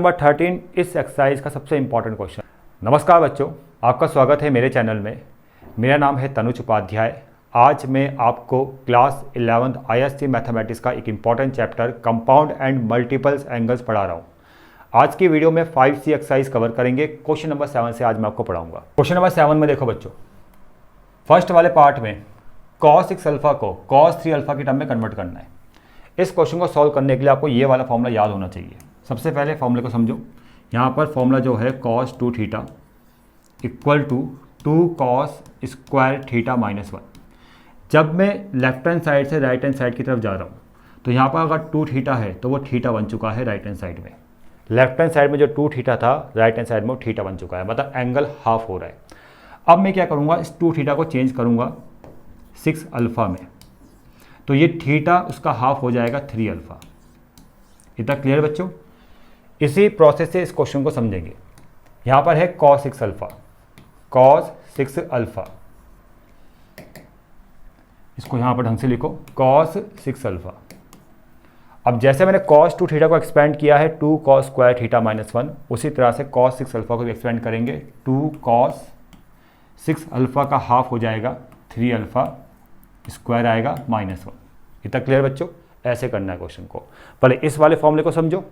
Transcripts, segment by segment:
Number 13 इस exercise का सबसे इंपॉर्टेंट क्वेश्चन। नमस्कार बच्चों, आपका स्वागत है मेरे चैनल में। मेरा नाम है तनुज उपाध्याय। आज मैं आपको क्लास 11th ISC मैथमेटिक्स का एक important chapter compound and multiples angles पढ़ा रहा हूँ। आज की वीडियो में 5C एक्सरसाइज कवर करेंगे। क्वेश्चन नंबर 7 से आज मैं आपको पढ़ाऊंगा। क्वेश्चन नंबर 7 में देखो बच्चों, फर्स्ट वाले पार्ट में cos 6 अल्फा को cos 3 अल्फा की टर्म में कन्वर्ट करना है। इस क्वेश्चन को सॉल्व करने के लिए आपको ये वाला फॉर्मूला याद होना चाहिए। सबसे पहले फॉर्मूले को समझो। यहाँ पर फॉर्मूला जो है cos 2 theta equal to 2 cos square theta minus 1। जब मैं लेफ्ट हैंड साइड से राइट हैंड साइड की तरफ जा रहा हूँ तो यहाँ पर अगर 2 थीटा है तो वो थीटा बन चुका है राइट हैंड साइड में। लेफ्ट हैंड साइड में जो 2 थीटा था, राइट हैंड साइड में वो थीटा बन चुका है, मतलब एंगल हाफ हो रहा है। अब मैं क्या करूँगा, इस 2 थीटा को चेंज करूँगा 6 अल्फा में, तो ये थीटा उसका हाफ हो जाएगा 3 अल्फा। इतना क्लियर बच्चों? इसी प्रोसेस से इस क्वेश्चन को समझेंगे। यहाँ पर है cos 6 अल्फा, cos 6 अल्फा, इसको यहाँ पर ढंग से लिखो cos 6 अल्फा। अब जैसे मैंने cos 2 थीटा को एक्सपेंड किया है 2 cos स्क्वायर थीटा माइनस 1, उसी तरह से cos 6 अल्फा को भी एक्सपेंड करेंगे। 2 cos 6 अल्फा का हाफ हो जाएगा 3 अल्फा स्क्वायर आएगा माइनस 1। इतना क्लियर बच्चों? ऐसे करना है क्वेश्चन को। पहले इस वाले फॉर्मूले को समझो,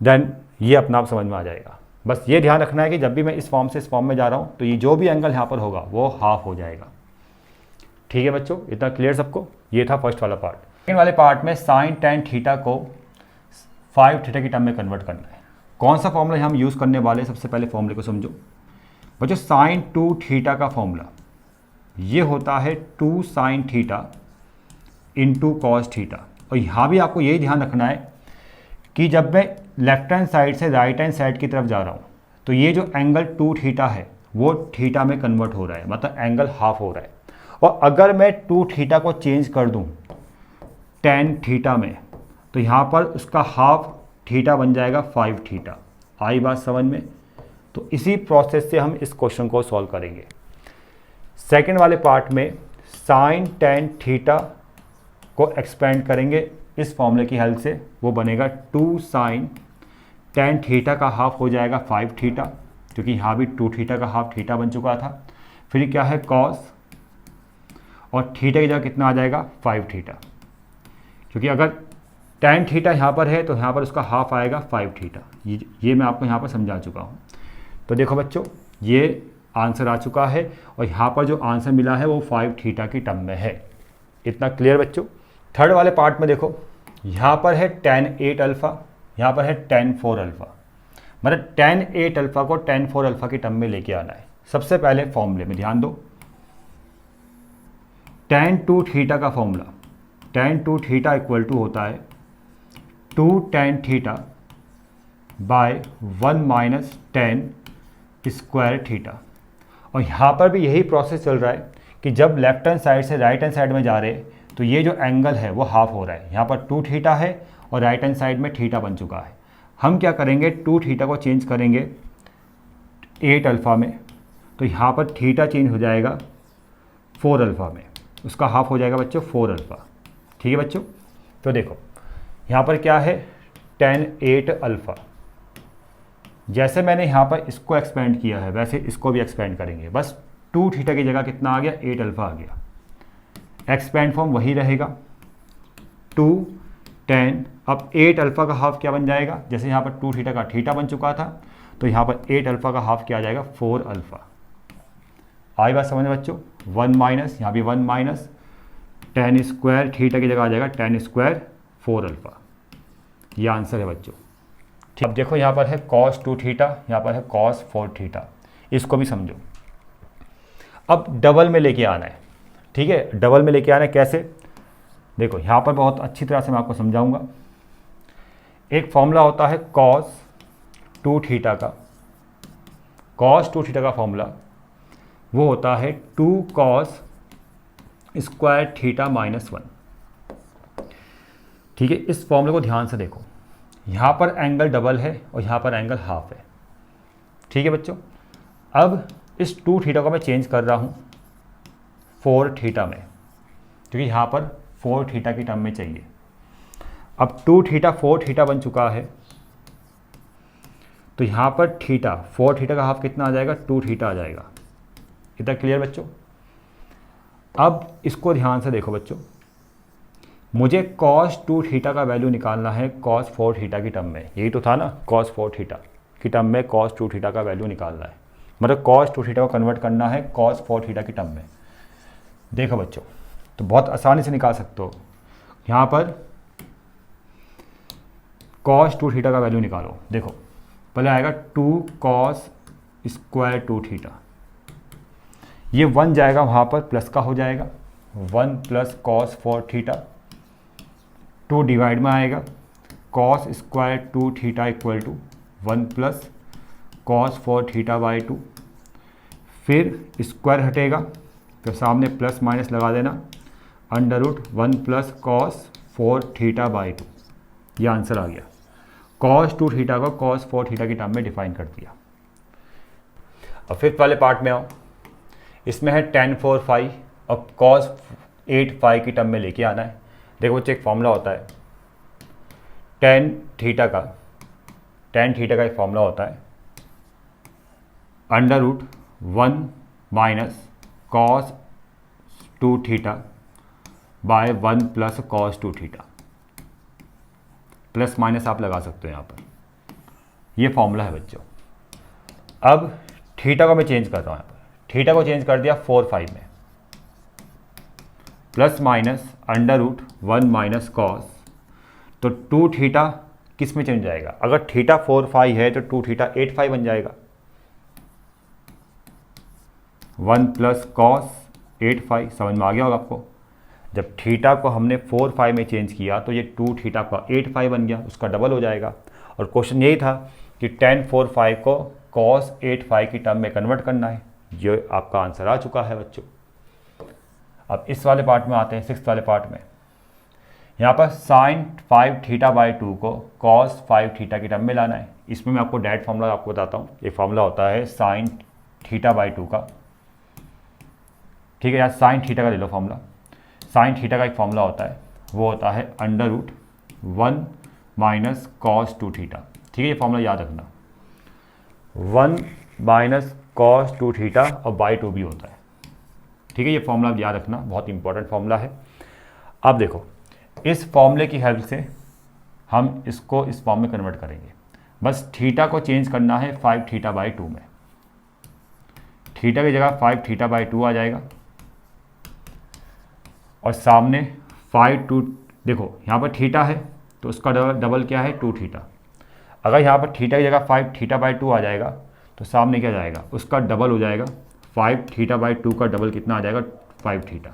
देन ये अपना आप समझ में आ जाएगा। बस ये ध्यान रखना है कि जब भी मैं इस फॉर्म से इस फॉर्म में जा रहा हूँ तो ये जो भी एंगल यहाँ पर होगा वो हाफ हो जाएगा। ठीक है बच्चों, इतना क्लियर सबको? ये था फर्स्ट वाला पार्ट। सेकेंड वाले पार्ट में साइन tan थीटा को 5 थीटा की टर्म में कन्वर्ट करना है। कौन सा फॉर्मूला हम यूज़ करने वाले हैं? सबसे पहले फॉर्मूले को समझो बच्चों। साइन 2 थीटा का फॉर्मूला ये होता है 2 sine theta into cos theta. और यहाँ भी आपको यही ध्यान रखना है कि जब मैं लेफ्ट हैंड साइड से राइट हैंड साइड की तरफ जा रहा हूँ तो ये जो एंगल 2 थीटा है वो थीटा में कन्वर्ट हो रहा है, मतलब एंगल हाफ हो रहा है। और अगर मैं 2 थीटा को चेंज कर दूँ tan थीटा में तो यहाँ पर उसका हाफ थीटा बन जाएगा 5 थीटा। आई बात समझ में? तो इसी प्रोसेस से हम इस क्वेश्चन को सॉल्व करेंगे। सेकेंड वाले पार्ट में साइन tan थीटा को एक्सपेंड करेंगे इस फॉर्मूले की हेल्प से, वो बनेगा 2 साइन tan थीटा का हाफ हो जाएगा 5 थीटा, क्योंकि यहाँ भी 2 थीटा का हाफ थीटा बन चुका था। फिर क्या है cos, और थीटा की जगह कितना आ जाएगा 5 थीटा, क्योंकि अगर tan थीटा यहाँ पर है तो यहाँ पर उसका हाफ आएगा 5 थीटा। ये मैं आपको यहाँ पर समझा चुका हूँ। तो देखो बच्चों, ये आंसर आ चुका है और यहाँ पर जो आंसर मिला है वो 5 थीटा की टर्म में है। इतना क्लियर बच्चों? थर्ड वाले पार्ट में देखो, यहाँ पर है tan 8 अल्फ़ा, यहाँ पर है tan 4 अल्फ़ा, मतलब tan 8 अल्फ़ा को tan 4 अल्फ़ा की टर्म में लेके आना है। सबसे पहले फॉर्मूले में ध्यान दो। tan 2 थीटा का formula, tan 2 theta equal to होता है 2 tan theta by 1 minus tan square theta. और यहाँ पर भी यही प्रोसेस चल रहा है कि जब लेफ्ट हैंड साइड से राइट हैंड साइड में जा रहे हैं तो ये जो एंगल है वो हाफ हो रहा है। यहाँ पर 2 थीटा है और राइट हैंड साइड में थीटा बन चुका है। हम क्या करेंगे, 2 थीटा को चेंज करेंगे 8 अल्फ़ा में, तो यहाँ पर थीटा चेंज हो जाएगा 4 अल्फ़ा में, उसका हाफ हो जाएगा बच्चों 4 अल्फ़ा। ठीक है बच्चों? तो देखो यहाँ पर क्या है tan 8 अल्फ़ा। जैसे मैंने यहाँ पर इसको एक्सपेंड किया है वैसे इसको भी एक्सपेंड करेंगे। बस 2 थीटा की जगह कितना आ गया, 8 अल्फ़ा आ गया। एक्सपेंड फॉर्म वही रहेगा 2 tan, अब 8 अल्फ़ा का हाफ क्या बन जाएगा, जैसे यहाँ पर 2 थीटा का थीटा बन चुका था तो यहाँ पर 8 अल्फ़ा का हाफ क्या आ जाएगा 4 अल्फ़ा। आई बात समझ में बच्चों? 1 माइनस, यहाँ भी 1 माइनस tan स्क्वायर थीटा की जगह आ जाएगा tan स्क्वायर 4 अल्फ़ा। ये आंसर है बच्चों। ठीक, अब देखो यहाँ पर है cos 2 थीटा, यहाँ पर है cos 4 थीटा, इसको भी समझो। अब डबल में लेके आना है। ठीक है, डबल में लेके आना है कैसे? देखो यहाँ पर बहुत अच्छी तरह से मैं आपको समझाऊंगा। एक फॉर्मूला होता है cos 2 थीटा का, cos 2 थीटा का फॉर्मूला वो होता है 2 cos स्क्वायर थीटा माइनस 1। ठीक है, इस फॉर्मूले को ध्यान से देखो। यहाँ पर एंगल डबल है और यहाँ पर एंगल हाफ है। ठीक है बच्चों? अब इस 2 थीटा को मैं चेंज कर रहा हूँ 4 थीटा में, क्योंकि यहाँ पर 4 थीटा की टर्म में चाहिए। अब 2 थीटा 4 थीटा बन चुका है तो यहाँ पर थीटा 4 थीटा का हाफ कितना आ जाएगा, 2 थीटा आ जाएगा। इतना क्लियर बच्चों। अब इसको ध्यान से देखो बच्चों, मुझे cos 2 थीटा का वैल्यू निकालना है cos 4 थीटा की टर्म में। यही तो था ना, cos 4 थीटा की टर्म में cos 2 थीटा का वैल्यू निकालना है, मतलब cos 2 थीटा को कन्वर्ट करना है cos 4 थीटा की टर्म में। देखो बच्चों, तो बहुत आसानी से निकाल सकते हो। यहाँ पर cos 2 थीटा का वैल्यू निकालो। देखो पहले आएगा 2 cos स्क्वायर 2 थीटा, ये 1 जाएगा वहाँ पर प्लस का हो जाएगा, 1 प्लस cos 4 थीटा, 2 डिवाइड में आएगा cos square 2 theta equal to 1 plus cos 4 theta by 2, फिर स्क्वायर हटेगा तो सामने प्लस माइनस लगा देना, under root 1 plus cos 4 theta by 2। ये आंसर आ गया। cos 2 थीटा को cos 4 थीटा की टर्म में डिफाइन कर दिया। अब फिफ्थ वाले पार्ट में आओ, इसमें है tan 4 फाई और cos 8 फाई की टर्म में लेके आना है। देखो बच्चे, एक फॉर्मूला होता है tan थीटा का एक फॉर्मूला होता है under root 1 minus cos 2 theta by 1 plus cos 2 theta. Plus minus आप लगा सकते हो यहाँ पर, ये फॉर्मूला है बच्चों। अब थीटा को मैं चेंज करता हूँ, यहाँ पर थीटा को चेंज कर दिया 4 फाई में, plus minus under root 1 minus cos, तो 2 थीटा किस में चेंज जाएगा, अगर थीटा 4 फाई है तो 2 थीटा 8 फाई बन जाएगा, 1 प्लस कॉस 8 फाई। समझ में आ गया होगा आपको। जब थीटा को हमने 4 फाई में चेंज किया तो ये 2 थीटा का 8 फाई बन गया, उसका डबल हो जाएगा। और क्वेश्चन यही था कि tan 4 फाई को cos 8 फाई की टर्म में कन्वर्ट करना है। ये आपका आंसर आ चुका है बच्चों। अब इस वाले पार्ट में आते हैं, सिक्स्थ वाले पार्ट में। यहाँ पर sin 5 थीटा बाई 2 को cos 5 थीटा की टर्म में लाना है। इसमें मैं आपको डायरेक्ट फार्मूला आपको बताता हूँ। एक फार्मूला होता है sin थीटा बाई 2 का, ठीक है यार, sin थीटा का ले लो फार्मूला। sin थीटा का एक फार्मूला होता है, वो होता है under root 1 minus cos 2 theta. ठीक है, ये फार्मूला याद रखना, 1 माइनस कॉस 2 थीटा और बाई 2 भी होता है। ठीक है, ये फार्मूला याद रखना, बहुत इंपॉर्टेंट फार्मूला है। अब देखो, इस फॉर्मूले की हेल्प से हम इसको इस फॉर्म में कन्वर्ट करेंगे। बस थीटा को चेंज करना है 5 थीटा बाई 2 में। थीटा की जगह 5 थीटा बाई 2 आ जाएगा और सामने 5 2, देखो यहाँ पर थीटा है तो उसका डबल क्या है, 2 थीटा। अगर यहाँ पर थीटा की जगह 5 थीटा बाई 2 आ जाएगा तो सामने क्या जाएगा, उसका डबल हो जाएगा। 5 थीटा बाई 2 का डबल कितना आ जाएगा, 5 थीटा।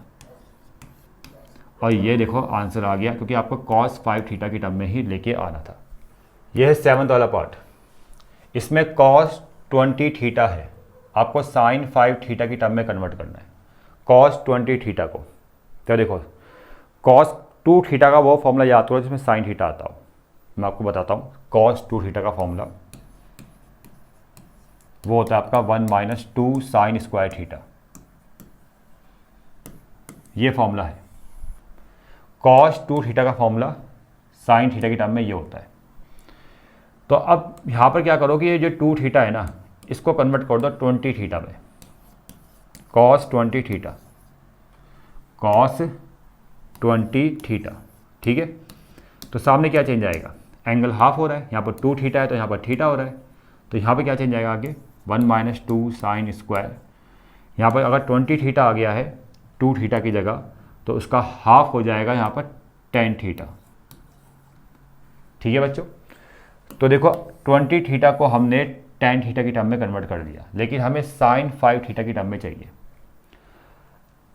और ये देखो आंसर आ गया, क्योंकि आपको cos 5 थीटा की टर्म में ही लेके आना था। यह है 7th वाला पार्ट। इसमें cos 20 थीटा है, आपको sin 5 थीटा की टर्म में कन्वर्ट करना है। cos 20 थीटा को, तो देखो cos 2 थीटा का वो फॉर्मूला याद करो जिसमें sin थीटा आता हो। मैं आपको बताता हूँ, cos 2 थीटा का फॉर्मूला वो होता है आपका 1 माइनस 2 साइन स्क्वायर थीटा। ये फॉर्मूला है। cos 2 थीटा का फॉर्मूला sin थीटा की टर्म में ये होता है। तो अब यहाँ पर क्या करो कि ये जो 2 थीटा है ना, इसको कन्वर्ट कर दो 20 थीटा में, cos 20 थीटा, cos 20 थीटा। ठीक है, तो सामने क्या चेंज आएगा, एंगल हाफ हो रहा है, यहाँ पर 2 थीटा है तो यहाँ पर थीटा हो रहा है, तो यहाँ पर क्या चेंज आएगा आगे, 1 माइनस 2 साइन स्क्वायर। यहाँ पर अगर 20 थीटा आ गया है 2 थीटा की जगह, तो उसका हाफ हो जाएगा यहाँ पर tan थीटा। ठीक है बच्चों, तो देखो 20 थीटा को हमने tan थीटा की टर्म में कन्वर्ट कर दिया, लेकिन हमें sin 5 थीटा की टर्म में चाहिए।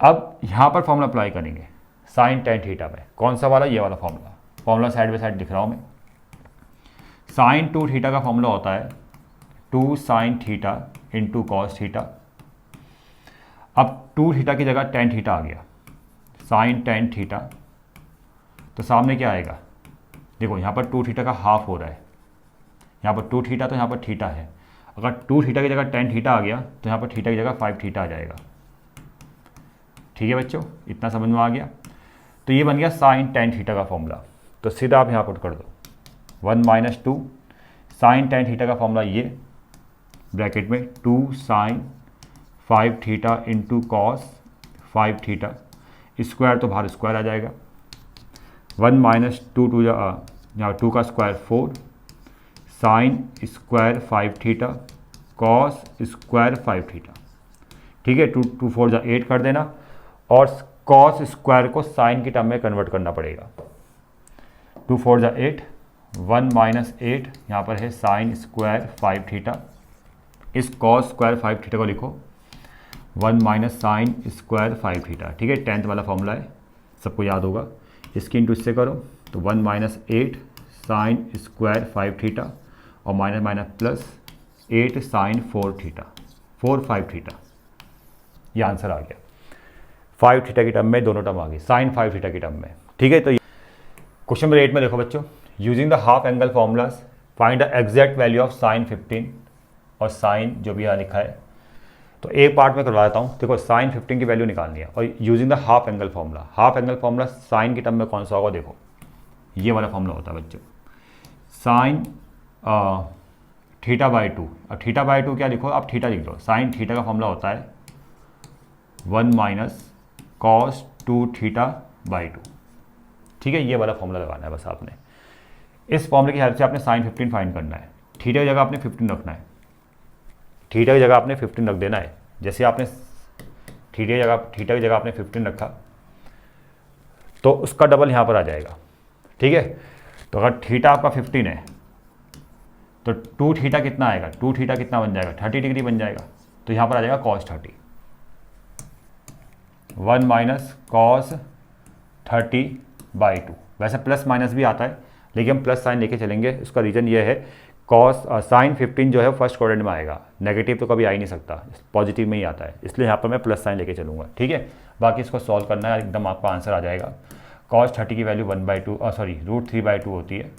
अब यहाँ पर फॉर्मूला अप्लाई करेंगे sin tan थीटा में। कौन सा वाला, ये वाला फॉर्मूला साइड बाई साइड दिख रहा हूँ मैं। sin 2 थीटा का फॉर्मूला होता है 2 sin theta into cos theta. अब 2 थीटा की जगह tan थीटा आ गया, sin tan थीटा, तो सामने क्या आएगा, देखो यहाँ पर 2 थीटा का हाफ हो रहा है, यहाँ पर 2 थीटा तो यहाँ पर थीटा है। अगर 2 थीटा की जगह tan थीटा आ गया तो यहाँ पर थीटा की जगह 5 थीटा आ जाएगा। ठीक है बच्चों, इतना समझ में आ गया। तो ये बन गया sin tan थीटा का फॉर्मूला। तो सीधा आप यहाँ पुट कर दो 1 माइनस 2 साइन टेन थीटा का फॉर्मूला ये ब्रैकेट में 2 sine 5 theta into cos 5 theta, square तो बाहर स्क्वायर आ जाएगा, 1 माइनस 2 टू यहाँ 2 का square 4 sign square 5 theta cos square 5 theta. ठीक है, 2 4 जा 8 कर देना और कॉस स्क्वायर को साइन की टर्म में कन्वर्ट करना पड़ेगा। 2 4 जा 8, 1 माइनस 8 यहाँ पर है साइन स्क्वायर 5 थीटा, इस कॉस स्क्वायर 5 थीटा को लिखो 1 माइनस साइन स्क्वायर 5 थीटा। ठीक है, 10th वाला फॉर्मूला है, सबको याद होगा। इसकी इंटू इससे करो तो 1 माइनस 8 साइन स्क्वायर 5 थीटा और minus minus plus 8 sine 4 theta 4 5 theta, ये आंसर आ गया। 5 थीटा की टर्म में दोनों टर्म आ गई, साइन 5 थीटा की टर्म में। ठीक है, तो क्वेश्चन नंबर 8 में देखो बच्चों, using the half angle formulas find the exact value of sine 15 और साइन जो भी यहाँ लिखा है। तो एक पार्ट में करवा देता हूँ। देखो साइन 15 की वैल्यू निकालनी है और using the half angle formula, half angle formula sine की टर्म में कौन सा होगा, देखो ये वाला फॉर्मूला होता है बच्चों, साइन थीटा बाई 2। अब थीटा बाई 2 क्या लिखो, आप थीटा लिख दो। साइन थीटा का फॉर्मूला होता है 1 माइनस कॉस 2 थीटा बाई 2। ठीक है, ये वाला फॉर्मूला लगाना है बस आपने। इस फॉर्मूले की हेल्प से आपने साइन 15 फाइंड करना है। थीटा की जगह आपने 15 रखना है, थीटा की जगह आपने 15 रख देना है। जैसे आपने थीटा की जगह आपने 15 रखा तो उसका डबल यहाँ पर आ जाएगा। ठीक है, तो अगर थीटा आपका 15 है तो 2 थीटा कितना आएगा, 2 थीटा कितना बन जाएगा, 30 डिग्री बन जाएगा। तो यहाँ पर आ जाएगा कॉस 30, 1 माइनस कॉस 30 बाई 2। वैसे प्लस माइनस भी आता है लेकिन हम प्लस साइन लेके चलेंगे। उसका रीज़न ये है, कॉस साइन 15 जो है फर्स्ट क्वाड्रेंट में आएगा, नेगेटिव तो कभी आ ही नहीं सकता, पॉजिटिव में ही आता है, इसलिए यहाँ पर मैं प्लस साइन लेके चलूँगा। ठीक है, बाकी इसको सॉल्व करना है, एकदम आपका आंसर आ जाएगा। कॉस 30 की वैल्यू √3/2 होती है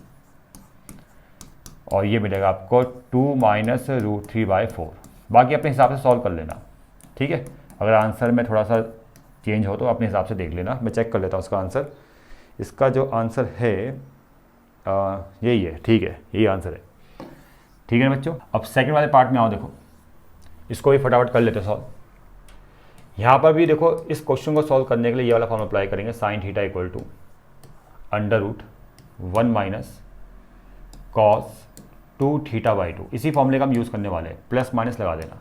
और ये मिलेगा आपको 2 माइनस √3/4। बाकी अपने हिसाब से सॉल्व कर लेना। ठीक है, अगर आंसर में थोड़ा सा चेंज हो तो अपने हिसाब से देख लेना, मैं चेक कर लेता हूँ उसका आंसर। इसका जो आंसर है यही है। ठीक है, यही आंसर है। ठीक है ना बच्चों, अब सेकंड वाले पार्ट में आओ। देखो इसको भी फटाफट कर लेते सॉल्व। यहाँ पर भी देखो, इस क्वेश्चन को सॉल्व करने के लिए ये वाला फॉर्म अप्लाई करेंगे, sine theta equal to √1 minus cos 2 theta by 2। इसी फॉर्मूले का हम यूज़ करने वाले हैं, प्लस माइनस लगा देना।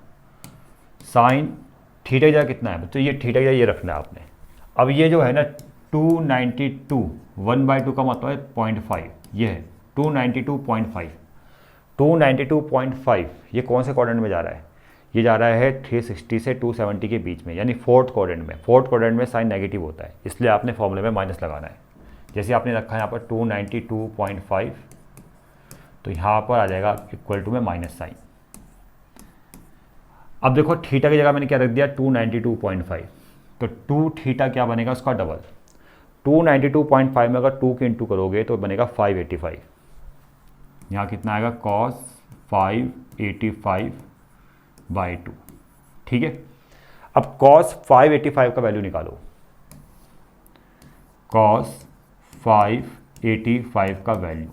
साइन थीटा की जगह कितना है, तो ये थीटा की जगह ये रखना है आपने। अब ये जो है ना 292, 1/2 का मतलब है 0.5, ये है 292.5। 292.5 ये कौन से क्वाड्रेंट में जा रहा है, ये जा रहा है 360 से 270 के बीच में, यानी फोर्थ क्वाड्रेंट में। फोर्थ क्वाड्रेंट में साइन नेगेटिव होता है, इसलिए आपने फॉर्मूले में माइनस लगाना है। जैसे आपने रखा है यहाँ पर 292.5 तो यहाँ पर आ जाएगा इक्वल टू में माइनस साइन। अब देखो थीटा की जगह मैंने क्या रख दिया 292.5, तो 2 थीटा क्या बनेगा, उसका डबल। 292.5 में अगर 2 के इंटू करोगे तो बनेगा 585। यहाँ कितना आएगा cos 585/2। ठीक है, अब cos 585 का वैल्यू निकालो। cos 585 का वैल्यू,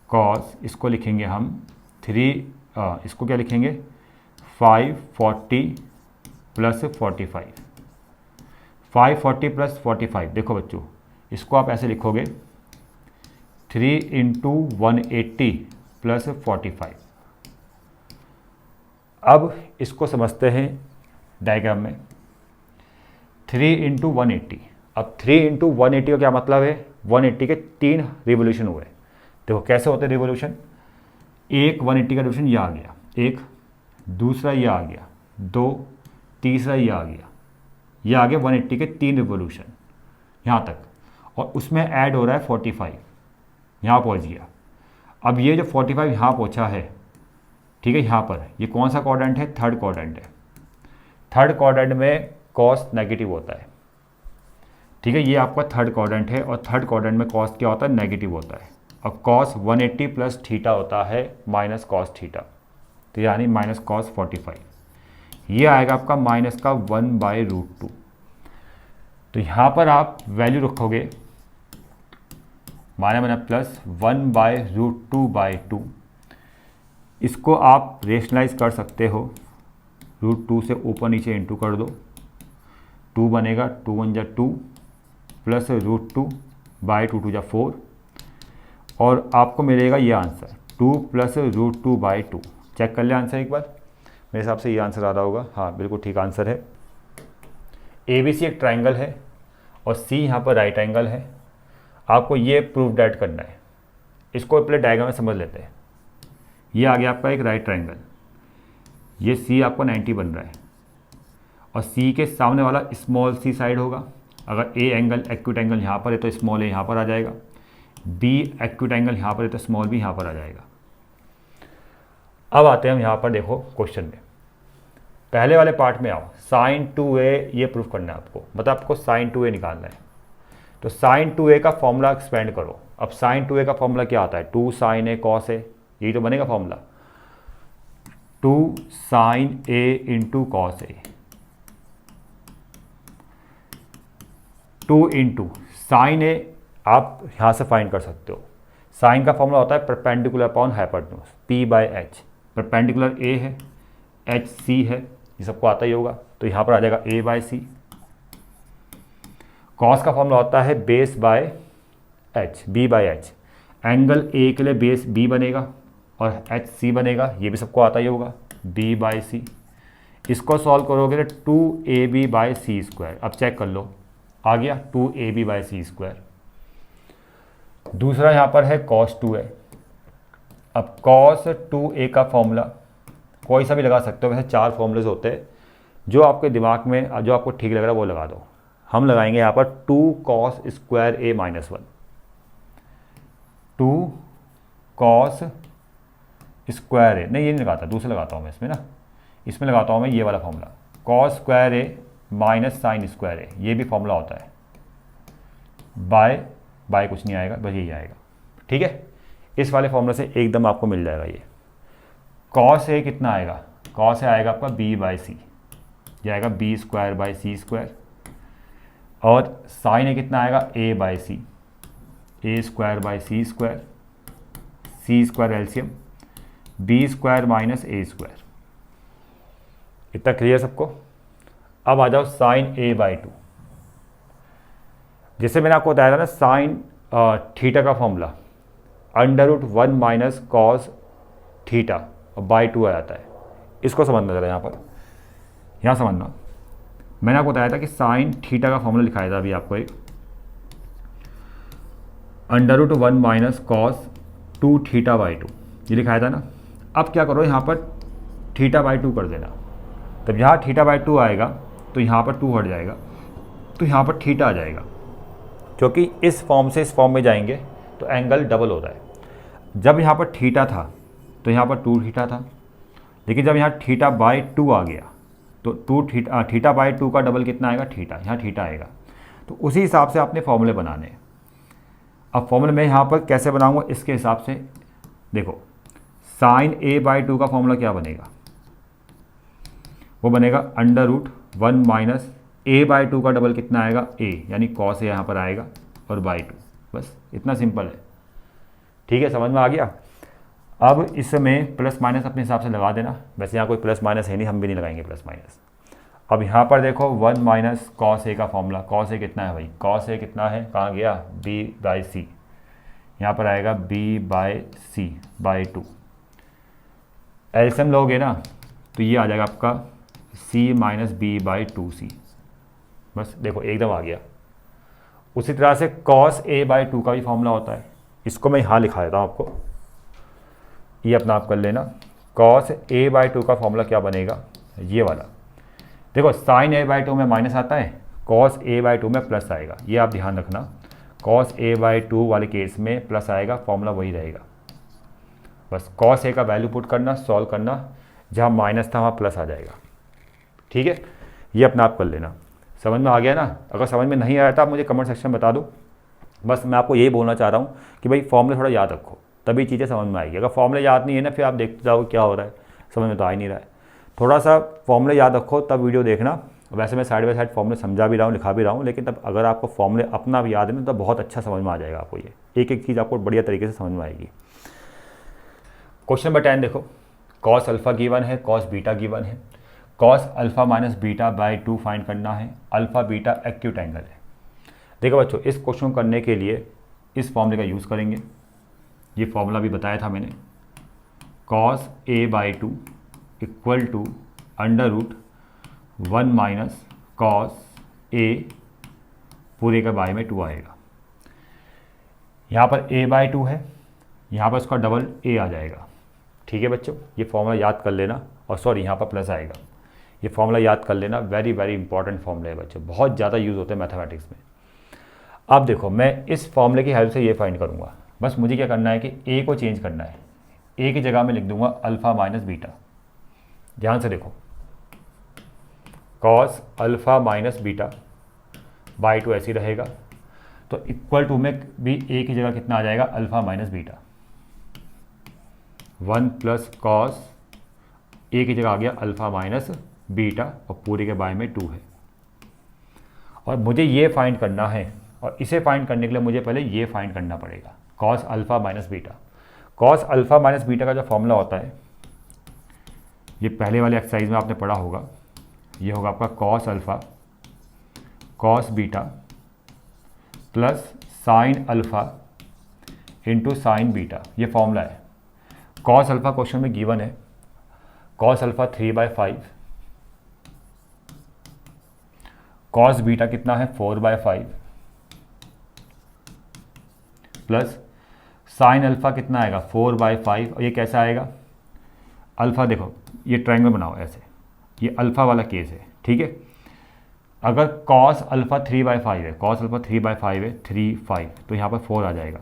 cos इसको लिखेंगे हम इसको क्या लिखेंगे 540 प्लस 45। 540 प्लस 45, देखो बच्चों इसको आप ऐसे लिखोगे 3 इंटू 180 प्लस 45। अब इसको समझते हैं डायग्राम में, 3 इंटू 180। अब 3 इंटू 180 का क्या मतलब है, 180 के 3 रिवोल्यूशन हुए। देखो कैसे होते हैं रिवोल्यूशन, एक 180 का रिवोल्यूशन ये आ गया, एक दूसरा ये आ गया, 2 तीसरा ये आ गया, ये आ गया 180 के 3 रिवोल्यूशन यहाँ तक, और उसमें ऐड हो रहा है 45, यहाँ पहुँच गया। अब ये जो 45 यहाँ पहुँचा है, ठीक है, यहाँ पर ये कौन सा क्वाड्रेंट है, थर्ड क्वाड्रेंट है। थर्ड क्वाड्रेंट में कॉस नेगेटिव होता है। ठीक है, ये आपका थर्ड क्वाड्रेंट है और थर्ड क्वाड्रेंट में कॉस क्या होता है, नेगेटिव होता है। अब कॉस 180 प्लस थीटा होता है माइनस कॉस थीटा, तो यानी माइनस कॉस 45। ये आएगा आपका माइनस का 1/√2। तो यहाँ पर आप वैल्यू रखोगे माने मैंने प्लस 1/√2/2। इसको आप रेशनलाइज कर सकते हो, √2 से ऊपर नीचे इंटू कर दो, 2 बनेगा, 2 1 जा 2 प्लस √2/2 जा 4 और आपको मिलेगा ये आंसर 2 प्लस √2/2। चेक कर ले आंसर एक बार, मेरे हिसाब से ये आंसर आ रहा होगा। हाँ बिल्कुल ठीक आंसर है। ABC एक ट्राइंगल है और C यहाँ पर राइट एंगल है। आपको ये प्रूफ डेट करना है। इसको पहले डायग्राम में समझ लेते हैं। ये आ गया आपका एक राइट ट्राइंगल, ये C आपका 90 बन रहा है और C के सामने वाला स्मॉल c साइड होगा। अगर A एंगल एक्यूट एंगल यहाँ पर है तो स्मॉल a यहाँ पर आ जाएगा, B एक्यूट एंगल यहाँ पर है तो स्मॉल b यहाँ पर आ जाएगा। अब आते हैं हम यहाँ पर, देखो क्वेश्चन में पहले वाले पार्ट में आओ। sin 2a ये प्रूफ करना है आपको, मतलब आपको sin 2a निकालना है। तो sin 2a का फॉर्मूला एक्सपेंड करो। अब sin 2a का फॉर्मूला क्या आता है, 2 sin a cos a, यही तो बनेगा formula. 2 sin a into cos a, 2 into sine A आप यहाँ से फाइंड कर सकते हो। साइन का फॉर्मूला होता है perpendicular upon hypotenuse, P/H। Perpendicular A है, H C है, ये सबको आता ही होगा, तो यहाँ पर आ जाएगा A/C। कॉस का फॉर्मूला होता है base by H, B/H। Angle A के लिए बेस B बनेगा और HC बनेगा, ये भी सबको आता ही होगा, B/C। इसको सॉल्व करोगे तो 2AB/C²। अब चेक कर लो, आ गया 2AB/C²। दूसरा यहाँ पर है cos 2a। अब cos 2a का फॉर्मूला कोई सा भी लगा सकते हो, वैसे 4 फॉर्मूलेज होते हैं, जो आपके दिमाग में जो आपको ठीक लग रहा है वो लगा दो। हम लगाएंगे यहाँ पर 2 cos square a -1, 2 cos square a, नहीं ये नहीं लगाता, दूसरा लगाता हूँ मैं इसमें ना, इसमें लगाता हूँ मैं ये वाला formula, cos square a minus sine square a, ये भी फॉर्मूला होता है। बाय कुछ नहीं आएगा, बस यही आएगा। ठीक है, इस वाले फॉर्मूला से एकदम आपको मिल जाएगा ये। cos a कितना आएगा, cos a आएगा आपका B/C, ये आएगा B²/C²। और sin a कितना आएगा A/C, A²/C², C² LCM, B² minus A²। इतना क्लियर सबको। अब आ जाओ sin a/2। जैसे मैंने आपको बताया था ना, साइन थीटा का फॉर्मूला √1 माइनस कॉस थीटा और /2 आ जाता है। इसको समझना जरा, यहाँ समझना। मैंने आपको बताया था कि साइन थीटा का फॉर्मूला लिखाया था अभी आपको, एक √1 माइनस कॉस 2θ/2, ये लिखाया था ना। अब क्या करो, यहाँ पर θ/2 कर देना। तब यहाँ θ/2 आएगा तो यहाँ पर 2 हट जाएगा, तो यहाँ पर थीटा आ जाएगा। क्योंकि इस फॉर्म से इस फॉर्म में जाएंगे तो एंगल डबल होता है। जब यहाँ पर थीटा था तो यहाँ पर 2θ था, लेकिन जब यहाँ θ/2 आ गया तो θ/2 का डबल कितना आएगा, थीटा, यहाँ थीटा आएगा। तो उसी हिसाब से आपने फॉर्मूले बनाने। अब फॉर्मूले में यहाँ पर कैसे बनाऊँगा, इसके हिसाब से देखो, साइन a/2 का फॉर्मूला क्या बनेगा, वो बनेगा √1 माइनस a/2 का डबल कितना आएगा, a, यानी cos a यहाँ पर आएगा और /2। बस इतना सिंपल है। ठीक है, समझ में आ गया। अब इसमें प्लस माइनस अपने हिसाब से लगा देना। वैसे यहाँ कोई प्लस माइनस है नहीं, हम भी नहीं लगाएंगे प्लस माइनस। अब यहाँ पर देखो 1 माइनस cos a का फॉर्मूला, cos a कितना है भाई, cos a कितना है, कहाँ गया, B/C, यहाँ पर आएगा B/C/2। एलसीएम लोगे ना तो ये आ जाएगा आपका C माइनस B/2C। बस देखो एकदम आ गया। उसी तरह से cos a/2 का भी फॉर्मूला होता है, इसको मैं यहाँ लिखा देता हूँ आपको, ये अपना आप कर लेना। cos a/2 का फॉर्मूला क्या बनेगा, ये वाला। देखो sin a/2 में माइनस आता है, cos a/2 में प्लस आएगा, ये आप ध्यान रखना। cos a/2 वाले केस में प्लस आएगा, फॉर्मूला वही रहेगा। बस cos a का वैल्यू पुट करना, सॉल्व करना, जहाँ माइनस था वहाँ प्लस आ जाएगा। ठीक है, ये अपना आप कर लेना। समझ में आ गया ना। अगर समझ में नहीं आया तो आप मुझे कमेंट सेक्शन में बता दो। बस मैं आपको यही बोलना चाह रहा हूँ कि भाई फॉर्मूले थोड़ा याद रखो, तभी चीज़ें समझ में आएगी। अगर फॉर्मूले याद नहीं है ना, फिर आप देखते जाओ क्या हो रहा है, समझ में तो आ ही नहीं रहा है। थोड़ा सा फॉर्मूले याद रखो, तब वीडियो देखना, वैसे मैं साइड बाय साइड फॉर्मूले समझा भी रहा हूँ, लिखा भी रहा हूँ, लेकिन तब अगर आपको फॉर्मूले अपना भी याद है ना तो बहुत अच्छा समझ में आ जाएगा आपको, ये एक एक चीज़ आपको बढ़िया तरीके से समझ में आएगी। क्वेश्चन नंबर 10 देखो, कॉस अल्फा गिवन है, कॉस बीटा गिवन है, cos alpha minus beta by 2 find करना है, अल्फा बीटा एक्यूट एंगल है। देखो बच्चों, इस क्वेश्चन को करने के लिए इस फॉर्मूले का यूज़ करेंगे। ये फॉर्मूला भी बताया था मैंने, cos A by 2 equal to under root 1 minus cos A पूरे का बाय में 2 आएगा। यहाँ पर a बाई 2 है, यहाँ पर इसका डबल a आ जाएगा। ठीक है बच्चों, ये फॉर्मूला याद कर लेना, और सॉरी यहाँ पर प्लस आएगा, ये फॉर्मूला याद कर लेना, वेरी वेरी इंपॉर्टेंट फॉर्मूला है बच्चों, बहुत ज़्यादा यूज़ होते हैं मैथमेटिक्स में। अब देखो, मैं इस फॉर्मूले की हेल्प से ये फाइंड करूँगा, बस मुझे क्या करना है कि a को चेंज करना है, a की जगह में लिख दूंगा अल्फ़ा माइनस बीटा। ध्यान से देखो, cos alpha minus beta by 2 ऐसे ही रहेगा, तो इक्वल टू में भी a की जगह कितना आ जाएगा, alpha minus beta, 1 plus cos a की जगह आ गया अल्फ़ा माइनस बीटा, और पूरे के बाय में 2 है। और मुझे ये फाइंड करना है, और इसे फाइंड करने के लिए मुझे पहले ये फाइंड करना पड़ेगा, cos alpha minus beta. Cos alpha minus beta का जो फॉर्मूला होता है, ये पहले वाले एक्सरसाइज में आपने पढ़ा होगा, ये होगा आपका cos alpha cos beta plus sine alpha into sine beta, ये फॉर्मूला है। कॉस अल्फ़ा क्वेश्चन में गिवन है, कॉस अल्फ़ा 3/5, कॉस बीटा कितना है 4/5, प्लस साइन अल्फ़ा कितना आएगा 4/5, और ये कैसा आएगा, अल्फ़ा देखो ये ट्रायंगल बनाओ ऐसे, ये अल्फ़ा वाला केस है। ठीक है, अगर कॉस अल्फ़ा 3/5 है, कॉस अल्फ़ा 3/5 है, 3/5, तो यहाँ पर 4 आ जाएगा,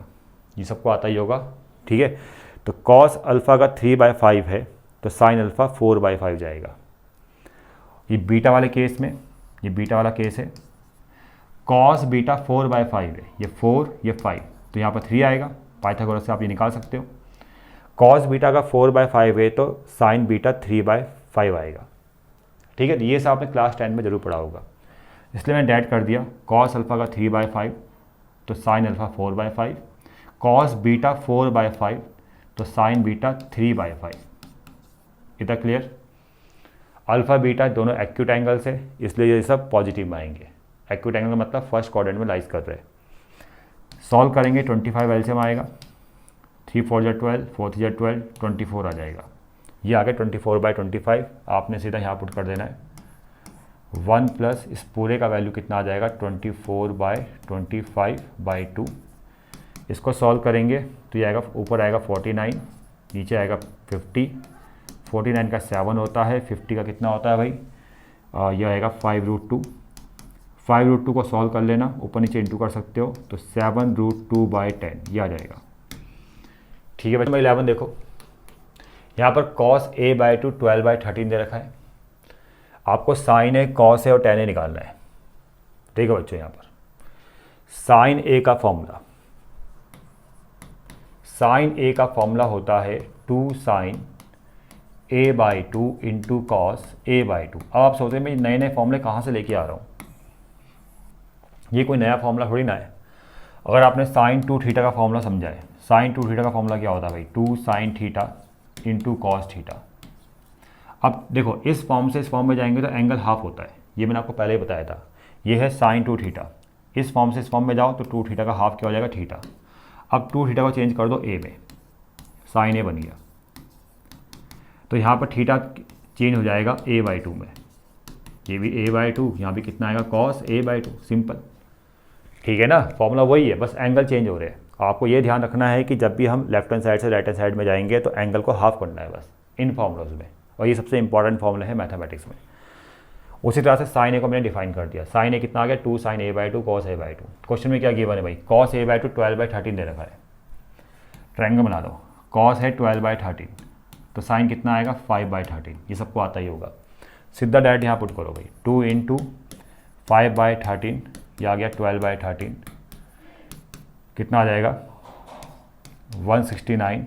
ये सबको आता ही होगा। ठीक है, तो कॉस अल्फ़ा का 3/5 है, तो साइन अल्फ़ा 4/5 जाएगा। ये बीटा वाले केस में, ये बीटा वाला केस है, कॉस बीटा 4/5 है, ये 4 ये 5, तो यहाँ पर 3 आएगा, पाइथागोरस से आप ये निकाल सकते हो। कॉस बीटा का 4/5 है, तो साइन बीटा 3/5 आएगा। ठीक है, तो ये सब आपने क्लास 10 में जरूर पढ़ा होगा, इसलिए मैंने डायरेक्ट कर दिया, कॉस अल्फ़ा का 3/5, तो साइन अल्फ़ा 4/5, कॉस बीटा 4/5, तो साइन बीटा 3/5। इतना क्लियर। अल्फ़ा बीटा दोनों एक्यूट एंगल्स है, इसलिए ये सब पॉजिटिव में आएंगे। एक्यूट एंगल का मतलब फर्स्ट क्वाड्रेंट में लाइज कर रहे हैं। सॉल्व करेंगे, 25 एलसीएम आएगा, 3 4 जा 12, 4 3 जा 12, 24 आ जाएगा। ये आ गया 24/25, आपने सीधा यहाँ पुट कर देना है। 1 प्लस इस पूरे का वैल्यू कितना आ जाएगा 24/25/2। इसको सॉल्व करेंगे तो ये आएगा, ऊपर आएगा 49, नीचे आएगा 50। 49 का 7 होता है, 50 का कितना होता है भाई, यह आएगा 5√2। 5√2 को सॉल्व कर लेना, ऊपर नीचे इंटू कर सकते हो, तो 7√2/10 ये आ जाएगा। ठीक है बच्चों, 11 देखो, यहाँ पर cos a/2 12/13 दे रखा है, आपको साइन ए कॉस ए और टेन ए निकालना है। देखो बच्चों, यहाँ पर साइन ए का फॉर्मूला, साइन ए का फॉर्मूला होता है 2 sign a/2 into cos a/2। अब आप सोचते हैं मैं नए नए फॉर्मूले कहाँ से लेके आ रहा हूँ, ये कोई नया फॉर्मूला थोड़ी ना है। अगर आपने साइन 2 थीटा का फॉर्मूला समझा है, साइन 2 थीटा का फॉर्मूला क्या होता है भाई, 2 sine theta into cos theta. अब देखो, इस फॉर्म से इस फॉर्म में जाएंगे तो एंगल हाफ होता है, ये मैंने आपको पहले ही बताया था। ये है साइन 2 थीटा, इस फॉर्म से इस फॉर्म में जाओ तो 2 थीटा का हाफ क्या हो जाएगा, थीटा। अब 2 थीटा को चेंज कर दो ए में, साइन ए बन गया, तो यहाँ पर थीटा चेंज हो जाएगा a/2 में, ये भी a/2, यहाँ भी कितना आएगा cos a/2, सिंपल। ठीक है ना, फॉर्मूला वही है, बस एंगल चेंज हो रहे हैं। आपको ये ध्यान रखना है कि जब भी हम लेफ्ट हैंड साइड से राइट हैंड साइड में जाएंगे तो एंगल को हाफ करना है बस इन फॉर्मूलोज में, और ये सबसे इंपॉर्टेंट फॉर्मूला है मैथमेटिक्स में। उसी तरह से साइन ए को मैंने डिफाइन कर दिया, साइन ए कितना आ गया 2 sign a/2 cos a/2। Question में क्या गिवन है भाई, cos a/2 12/13 दे रखा है, ट्रायंगल बना दो, cos है 12/13, तो साइन कितना आएगा 5/13, ये सबको आता ही होगा। सीधा डायरेक्ट यहाँ पुट करो भाई, 2 इंटू 5/13, ये आ गया 12/13, कितना आ जाएगा 169,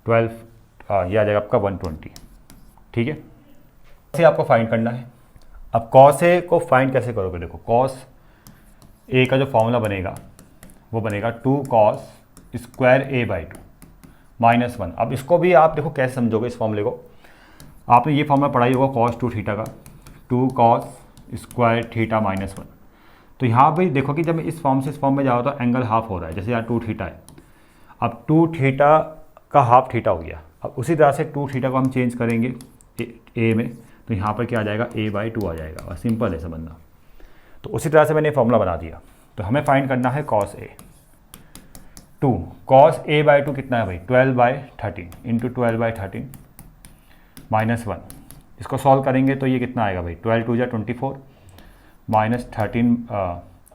12 ये आ जाएगा आपका 120। ठीक है, इसे आपको फाइंड करना है। अब कॉस ए को फाइंड कैसे करोगे, देखो कॉस ए का जो फॉर्मूला बनेगा वो बनेगा 2 कॉस स्क्वायर ए बाई 2 -1। अब इसको भी आप देखो कैसे समझोगे इस फॉर्मूले को, आपने ये फॉर्मूला पढ़ा ही होगा cos 2 थीटा का, 2 कॉस स्क्वायर थीटा -1। तो यहाँ भी देखो कि जब मैं इस फॉर्म से इस फॉर्म में जाओ तो एंगल हाफ हो रहा है, जैसे यहाँ 2 थीटा है, अब 2 थीटा का हाफ थीटा हो गया। अब उसी तरह से 2 थीटा को हम चेंज करेंगे ए में, तो यहाँ पर क्या आ जाएगा a/2 आ जाएगा, और सिंपल है समझना। तो उसी तरह से मैंने फॉर्मूला बना दिया। तो हमें फाइंड करना है cos a, 2 cos a/2 कितना है भाई 12/13 इंटू 12/13 -1। इसको सॉल्व करेंगे तो ये कितना आएगा भाई 12 2 × 24 -13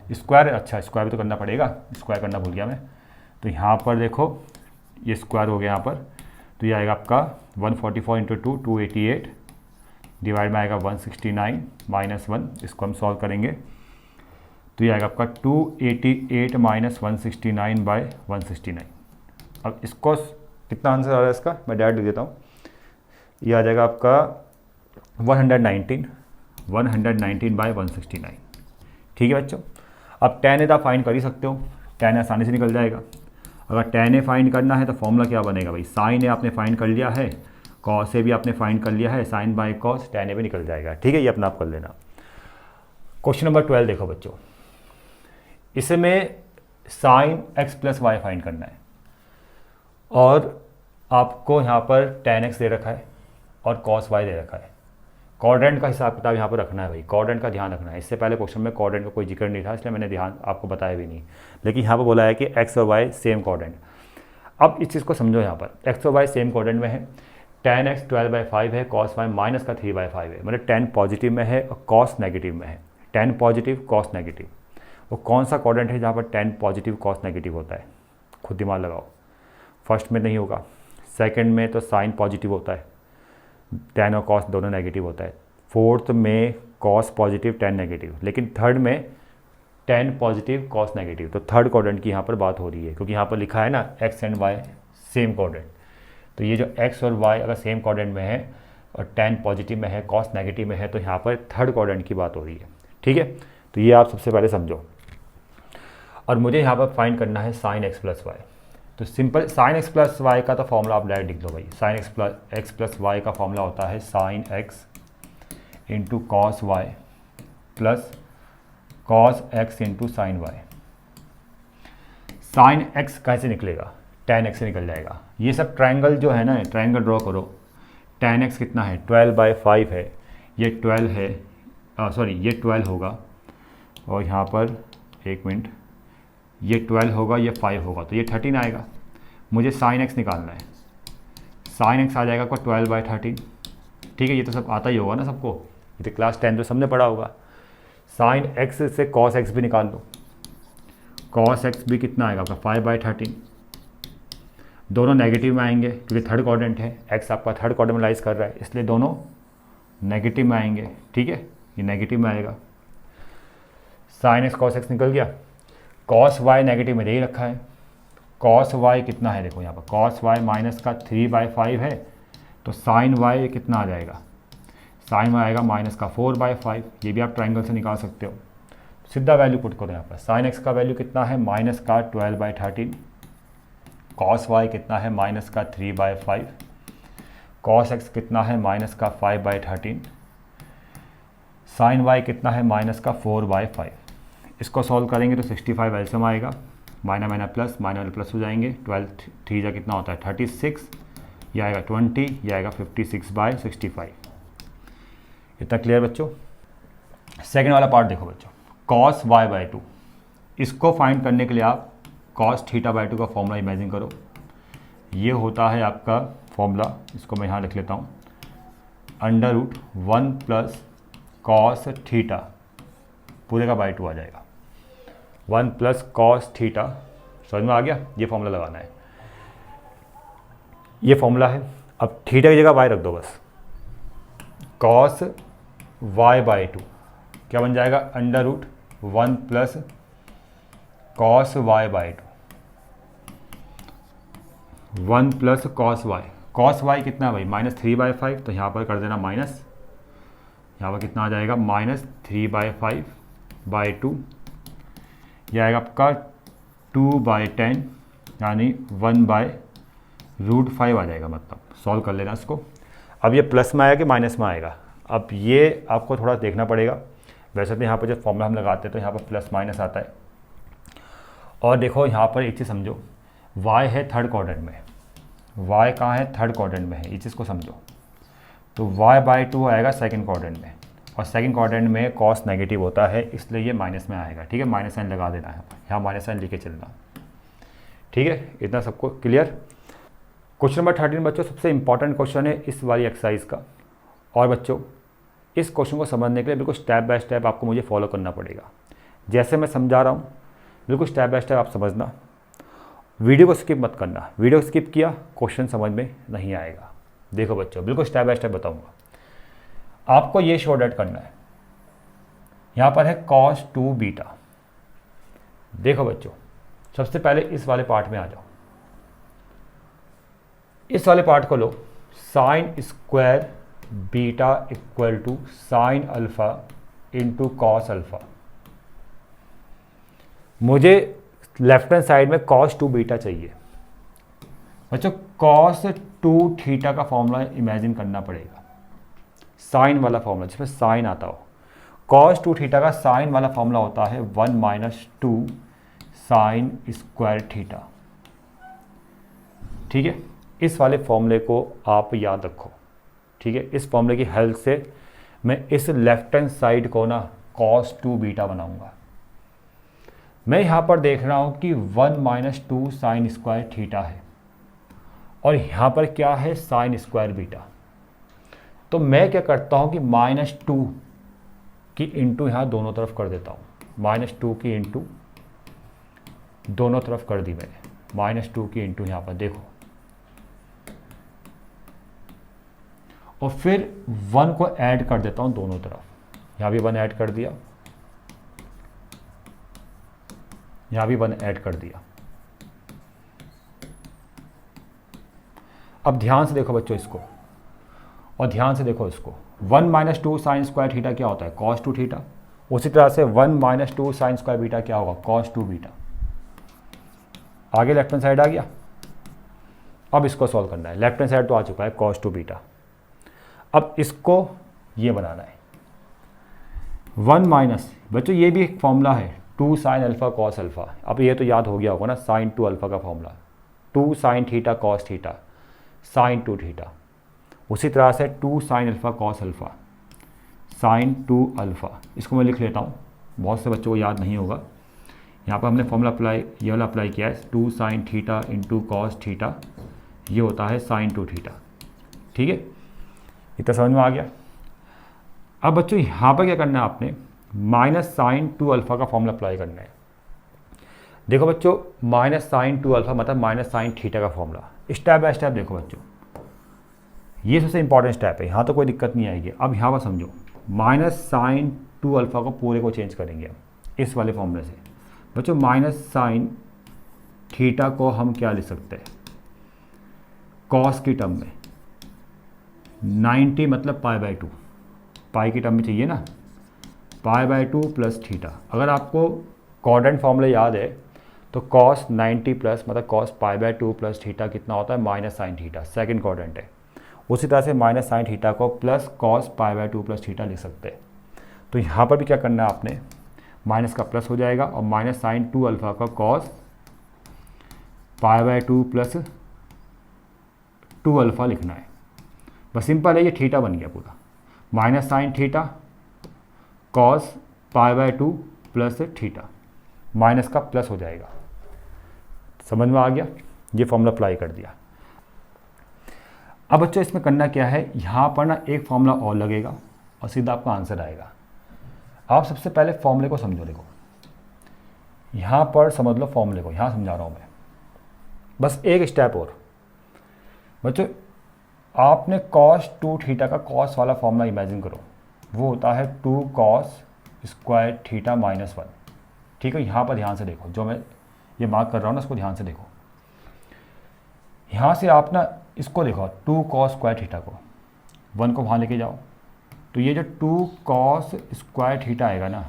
स्क्वायर, अच्छा स्क्वायर भी तो करना पड़ेगा, स्क्वायर करना भूल गया मैं। तो यहाँ पर देखो ये स्क्वायर हो गया यहाँ पर, तो ये आएगा आपका 144 इंटू 2 288 डिवाइड में आएगा 169 -1। इसको हम सॉल्व करेंगे तो ये आएगा आपका 288 -169/169। अब इसको कितना आंसर आ रहा है इसका, मैं डायरेक्ट लिख देता हूँ, ये आ जाएगा आपका 119/169। ठीक है बच्चों। अब tan ए आप फाइंड कर ही सकते हो, tan आसानी से निकल जाएगा। अगर tan ए फाइंड करना है तो फॉर्मूला क्या बनेगा भाई, sin ए आपने फाइंड कर लिया है, cos ए भी आपने फाइंड कर लिया है, sin बाई cos tan ए भी निकल जाएगा। ठीक है, ये अपना आप कर लेना। क्वेश्चन नंबर 12 देखो बच्चों, इसमें sin x + y फाइंड करना है और आपको यहाँ पर tan x दे रखा है और cos y दे रखा है। क्वाड्रेंट का हिसाब किताब यहाँ पर रखना है भाई, क्वाड्रेंट का ध्यान रखना है। इससे पहले क्वेश्चन में क्वाड्रेंट का कोई जिक्र नहीं था, इसलिए मैंने ध्यान आपको बताया भी नहीं, लेकिन यहाँ पर बोला है कि x और y सेम क्वाड्रेंट। अब इस चीज़ को समझो, यहाँ पर x और y सेम क्वाड्रेंट में है, tan x 12/5 है, cos y -3/5 है, मतलब tan पॉजिटिव में है और cos नेगेटिव में है। tan पॉजिटिव cos नेगेटिव, वो कौन सा क्वाड्रेंट है जहाँ पर tan पॉजिटिव cos नेगेटिव होता है, खुद दिमाग लगाओ। फर्स्ट में नहीं होगा, सेकंड में तो साइन पॉजिटिव होता है, tan और cos दोनों नेगेटिव होता है, फोर्थ में cos पॉजिटिव tan नेगेटिव, लेकिन थर्ड में tan पॉजिटिव cos नेगेटिव। तो थर्ड क्वाड्रेंट की यहाँ पर बात हो रही है, क्योंकि यहाँ पर लिखा है ना x and y same quadrant. तो ये जो x और y अगर सेम क्वाड्रेंट में है और tan पॉजिटिव में है, cos नेगेटिव में है, तो यहाँ पर थर्ड क्वाड्रेंट की बात हो रही है। ठीक है, तो ये आप सबसे पहले समझो। और मुझे यहाँ पर फाइंड करना है sin x + y। तो सिंपल sin x + y का तो फॉर्मूला आप डायरेक्ट लिख दो भाई, sin x + y का फॉर्मूला होता है sin x into cos y plus cos x into sin y। sin x कैसे निकलेगा, tan x से निकल जाएगा। ये सब ट्रायंगल जो है ना, ट्रायंगल ड्रॉ करो, tan x कितना है 12/5 है, ये 12 है, सॉरी ये 12 होगा, और यहाँ पर एक मिनट, ये 12 होगा, ये 5 होगा, तो ये 13 आएगा। मुझे sin x निकालना है, sin x आ जाएगा आपका 12/13। ठीक है, ये तो सब आता ही होगा ना सबको, ये तो क्लास 10 तो सबने पढ़ा होगा। sin x से cos x भी निकाल लो, cos x भी कितना आएगा आपका 5/13। दोनों नेगेटिव में आएंगे क्योंकि थर्ड क्वाड्रेंट है, x आपका थर्ड क्वाड्रेंट में लाइज कर रहा है, इसलिए दोनों नेगेटिव में आएंगे। ठीक है, ये नेगेटिव में आएगा। sin x cos x निकल गया, cos y नेगेटिव में दे ही रखा है, cos y कितना है देखो यहाँ पर, cos y -3/5 है, तो sin y कितना आ जाएगा, sin y आएगा -4/5। ये भी आप ट्रायंगल से निकाल सकते हो। सीधा वैल्यू पुट करो यहाँ पर, sin x का वैल्यू कितना है -12/13, cos y कितना है -3/5, cos x कितना है -5/13, sin y कितना है -4/5। इसको सॉल्व करेंगे तो 65 एलसीएम आएगा, minus minus plus, minus plus हो जाएंगे, 12 3 जा कितना होता है 36, ये आएगा 20, ये आएगा 56/65। इतना क्लियर बच्चों। सेकेंड वाला पार्ट देखो बच्चों, cos y/2, इसको फाइंड करने के लिए आप cos θ/2 का फॉर्मूला इमेजिन करो। ये होता है आपका फॉर्मूला, इसको मैं यहाँ लिख लेता हूँ, √1 + cos θ पूरे का /2 आ जाएगा, 1 + cos θ। समझ में आ गया, ये फॉर्मूला लगाना है, ये फॉर्मूला है। अब थीटा की जगह y रख दो बस, cos y/2 क्या बन जाएगा, √1 + cos y/2, 1 + cos y। cos y कितना भाई -3/5, तो यहाँ पर कर देना माइनस, यहाँ पर कितना आ जाएगा -3/5/2, यह आएगा आपका 2/10 यानी 1/√5 आ जाएगा। मतलब सॉल्व कर लेना इसको। अब ये प्लस में आएगा कि माइनस में आएगा, अब ये आपको थोड़ा देखना पड़ेगा। वैसे तो यहाँ पर जब फॉर्मूला हम लगाते हैं तो यहाँ पर प्लस माइनस आता है। और देखो यहाँ पर एक चीज़ समझो, y है थर्ड क्वाड्रेंट में, y कहाँ है, थर्ड क्वाड्रेंट में है, ये चीज़ को समझो। तो y/2 आएगा सेकंड क्वाड्रेंट में, और सेकंड क्वाड्रेंट में कॉस नेगेटिव होता है, इसलिए ये माइनस में आएगा। ठीक है, माइनस साइन लगा देना है, यहाँ माइनस साइन लेके चलना। ठीक है, इतना सबको क्लियर। क्वेश्चन नंबर 13 बच्चों सबसे इंपॉर्टेंट क्वेश्चन है इस वाली एक्सरसाइज का। और बच्चों इस क्वेश्चन को समझने के लिए बिल्कुल स्टेप बाय स्टेप आपको मुझे फॉलो करना पड़ेगा। जैसे मैं समझा रहा हूँ बिल्कुल स्टेप बाय स्टेप आप समझना, वीडियो को स्किप मत करना। वीडियो स्किप किया क्वेश्चन समझ में नहीं आएगा। देखो बच्चों बिल्कुल स्टेप बाय स्टेप बताऊंगा। आपको ये शो डेट करना है, यहाँ पर है cos 2 बीटा। देखो बच्चों सबसे पहले इस वाले पार्ट में आ जाओ, इस वाले पार्ट को लो, sine square beta equal to sine alpha into cos alpha. मुझे लेफ्ट हैंड साइड में cos 2 बीटा चाहिए। बच्चों cos 2 थीटा का फॉर्मूला इमेजिन करना पड़ेगा, साइन वाला फॉर्मूला जिसमें साइन आता हो। cos 2 थीटा का साइन वाला फॉर्मूला होता है 1 - 2 साइन स्क्वायर थीटा। ठीक है, इस वाले फॉर्मूले को आप याद रखो। ठीक है, इस फॉर्मूले की हेल्प से मैं इस लेफ्ट हैंड साइड को ना cos 2 बीटा बनाऊंगा। मैं यहाँ पर देख रहा हूँ कि 1 - 2 साइन स्क्वायर थीटा है, और यहाँ पर क्या है, साइन स्क्वायर बीटा। तो मैं क्या करता हूँ कि -2 की इंटू यहाँ दोनों तरफ कर देता हूँ, -2 की इंटू दोनों तरफ कर दी मैंने, -2 की इंटू यहाँ पर देखो, और फिर 1 को ऐड कर देता हूँ दोनों तरफ। यहाँ भी 1 ऐड कर दिया, यहाँ भी 1 ऐड कर दिया। अब ध्यान से देखो बच्चों इसको, और ध्यान से देखो इसको। 1 - 2 साइन स्क्वायर थीटा क्या होता है, cos 2 थीटा। उसी तरह से 1 - 2 साइन स्क्वायर बीटा क्या होगा, cos 2 बीटा। आगे लेफ्ट हैंड साइड आ गया। अब इसको सॉल्व करना है, लेफ्ट हैंड साइड तो आ चुका है cos 2 बीटा। अब इसको ये बनाना है 1 माइनस, बच्चों ये भी एक फॉर्मूला है 2 साइन अल्फा कॉस अल्फा। अब ये तो याद हो गया होगा ना, साइन 2 अल्फा का formula 2 sine theta cos theta sine 2 theta. उसी तरह से 2 sine alpha cos alpha sign 2 alpha. इसको मैं लिख लेता हूँ, बहुत से बच्चों को याद नहीं होगा। यहाँ पर हमने फॉर्मूला अप्लाई, ये वाला अप्लाई किया है, 2 sine theta into cos theta, ये होता है साइन 2 थीटा। ठीक है, इतना समझ में आ गया। अब बच्चों यहाँ पर क्या करना है, आपने -sin 2 अल्फा का फॉर्मूला अप्लाई करना है। देखो बच्चों -sin 2 अल्फा मतलब -sin थीटा का फॉर्मूला। स्टेप बाय स्टेप देखो बच्चों, ये सबसे इंपॉर्टेंट स्टेप है, यहाँ तो कोई दिक्कत नहीं आएगी। अब यहाँ पर समझो, -sin 2 अल्फा को पूरे को चेंज करेंगे हम इस वाले फॉर्मूले से। बच्चों -sin थीटा को हम क्या लिख सकते हैं, कॉस की टर्म में 90 मतलब π/2, पाई की टर्म में चाहिए ना, π/2 प्लस थीटा। अगर आपको क्वाड्रेंट फॉर्मूला याद है तो cos 90 प्लस मतलब cos π/2 प्लस थीटा कितना होता है, -sin थीटा, सेकंड क्वाड्रेंट है। उसी तरह से -sin थीटा को प्लस cos π/2 प्लस थीटा लिख सकते हैं। तो यहाँ पर भी क्या करना है आपने, माइनस का प्लस हो जाएगा और -sin 2 अल्फा का cos π/2 प्लस 2 अल्फा लिखना है। बस सिंपल है, ये थीटा बन गया पूरा, -sin theta cos π/2 plus theta, minus का प्लस हो जाएगा। समझ में आ गया, ये फॉर्मूला अप्लाई कर दिया। अब बच्चों इसमें करना क्या है, यहाँ पर ना एक फॉर्मूला और लगेगा और सीधा आपका आंसर आएगा। आप सबसे पहले फॉर्मूले को समझो। देखो यहाँ पर समझ लो फॉर्मूले को, यहाँ समझा रहा हूँ मैं, बस एक स्टेप और। बच्चों आपने cos 2 थीटा का cos वाला फॉर्मूला इमेजिन करो, वो होता है 2 cos स्क्वायर थीटा -1। ठीक है, यहाँ पर ध्यान से देखो, जो मैं ये मार्क कर रहा हूँ ना इसको ध्यान से देखो। यहाँ से आप ना इसको देखो 2 cos स्क्वायर थीटा को, 1 को वहाँ लेके जाओ, तो ये जो 2 cos स्क्वायर थीटा आएगा ना,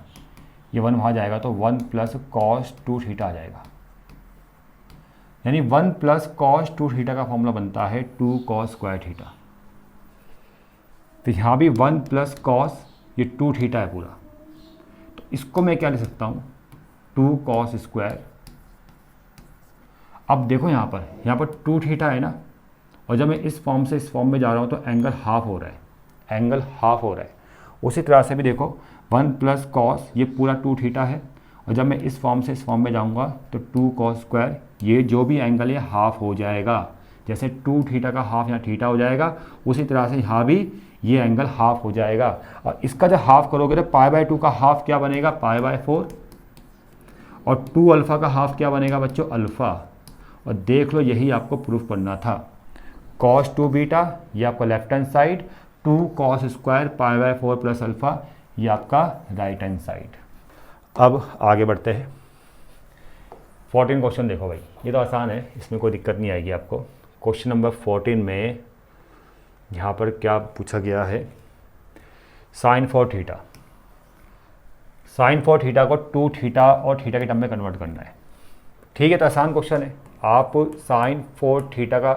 ये 1 वहाँ जाएगा तो 1 प्लस cos 2 थीटा आ जाएगा। यानी 1 प्लस cos 2 थीटा का फॉर्मूला बनता है 2 cos स्क्वायर थीटा। तो यहाँ भी 1 प्लस cos, ये 2 थीटा है पूरा, तो इसको मैं क्या लिख सकता हूँ 2 cos स्क्वायर। अब देखो यहाँ पर 2 थीटा है ना, और जब मैं इस फॉर्म से इस फॉर्म में जा रहा हूँ तो एंगल हाफ हो रहा है, एंगल हाफ हो रहा है। उसी तरह से भी देखो 1 प्लस कॉस, ये पूरा 2 थीटा है, और जब मैं इस फॉर्म से इस फॉर्म में जाऊँगा तो 2 cos स्क्वायर, ये जो भी एंगल है हाफ हो जाएगा। जैसे 2 थीटा का हाफ यहाँ थीटा हो जाएगा, उसी तरह से यहाँ भी ये एंगल हाफ हो जाएगा। और इसका जब हाफ करोगे तो π/2 का हाफ क्या बनेगा, π/4, और 2 अल्फ़ा का हाफ क्या बनेगा बच्चों, अल्फ़ा। और देख लो यही आपको प्रूफ करना था। cos 2 बीटा ये आपका left hand side, 2 cos square π/4 plus alpha ये आपका राइट हैंड साइड। अब आगे बढ़ते हैं। 14 क्वेश्चन देखो भाई, ये तो आसान है, इसमें कोई दिक्कत नहीं आएगी आपको। क्वेश्चन नंबर 14 में यहाँ पर क्या पूछा गया है, साइन 4 थीटा। साइन 4 थीटा को 2 थीटा और थीटा के टर्म में कन्वर्ट करना है। ठीक है, तो आसान क्वेश्चन है। आप साइन 4 थीटा का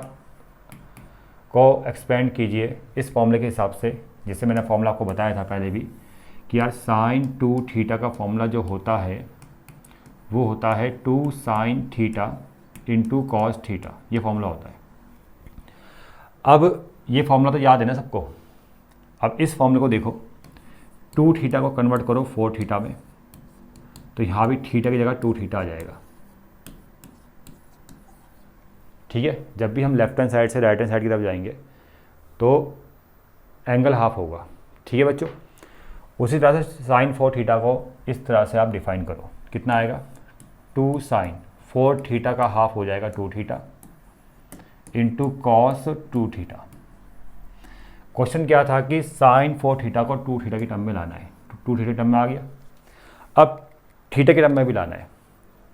को एक्सपेंड कीजिए इस फॉर्मूले के हिसाब से, जैसे मैंने फॉर्मूला आपको बताया था पहले भी कि यार साइन 2 थीटा का फॉर्मूला जो होता है वो होता है 2 sine theta into cos theta, ये फॉर्मूला होता है। अब ये फॉर्मूला तो याद है ना सबको। अब इस फॉर्मूले को देखो, 2 थीटा को कन्वर्ट करो 4 थीटा में, तो यहाँ भी थीटा की जगह 2 थीटा आ जाएगा। ठीक है, जब भी हम लेफ्ट हैंड साइड से राइट हैंड साइड की तरफ जाएंगे तो एंगल हाफ होगा। ठीक है बच्चों, उसी तरह से साइन 4 थीटा को इस तरह से आप डिफाइन करो, कितना आएगा 2 साइन 4 थीटा का हाफ हो जाएगा 2 theta into cos 2 theta. Question क्या था कि साइन 4 थीटा को 2 थीटा की टर्म में लाना है, तो 2 थीटा की टर्म में आ गया। अब थीटा की टर्म में भी लाना है,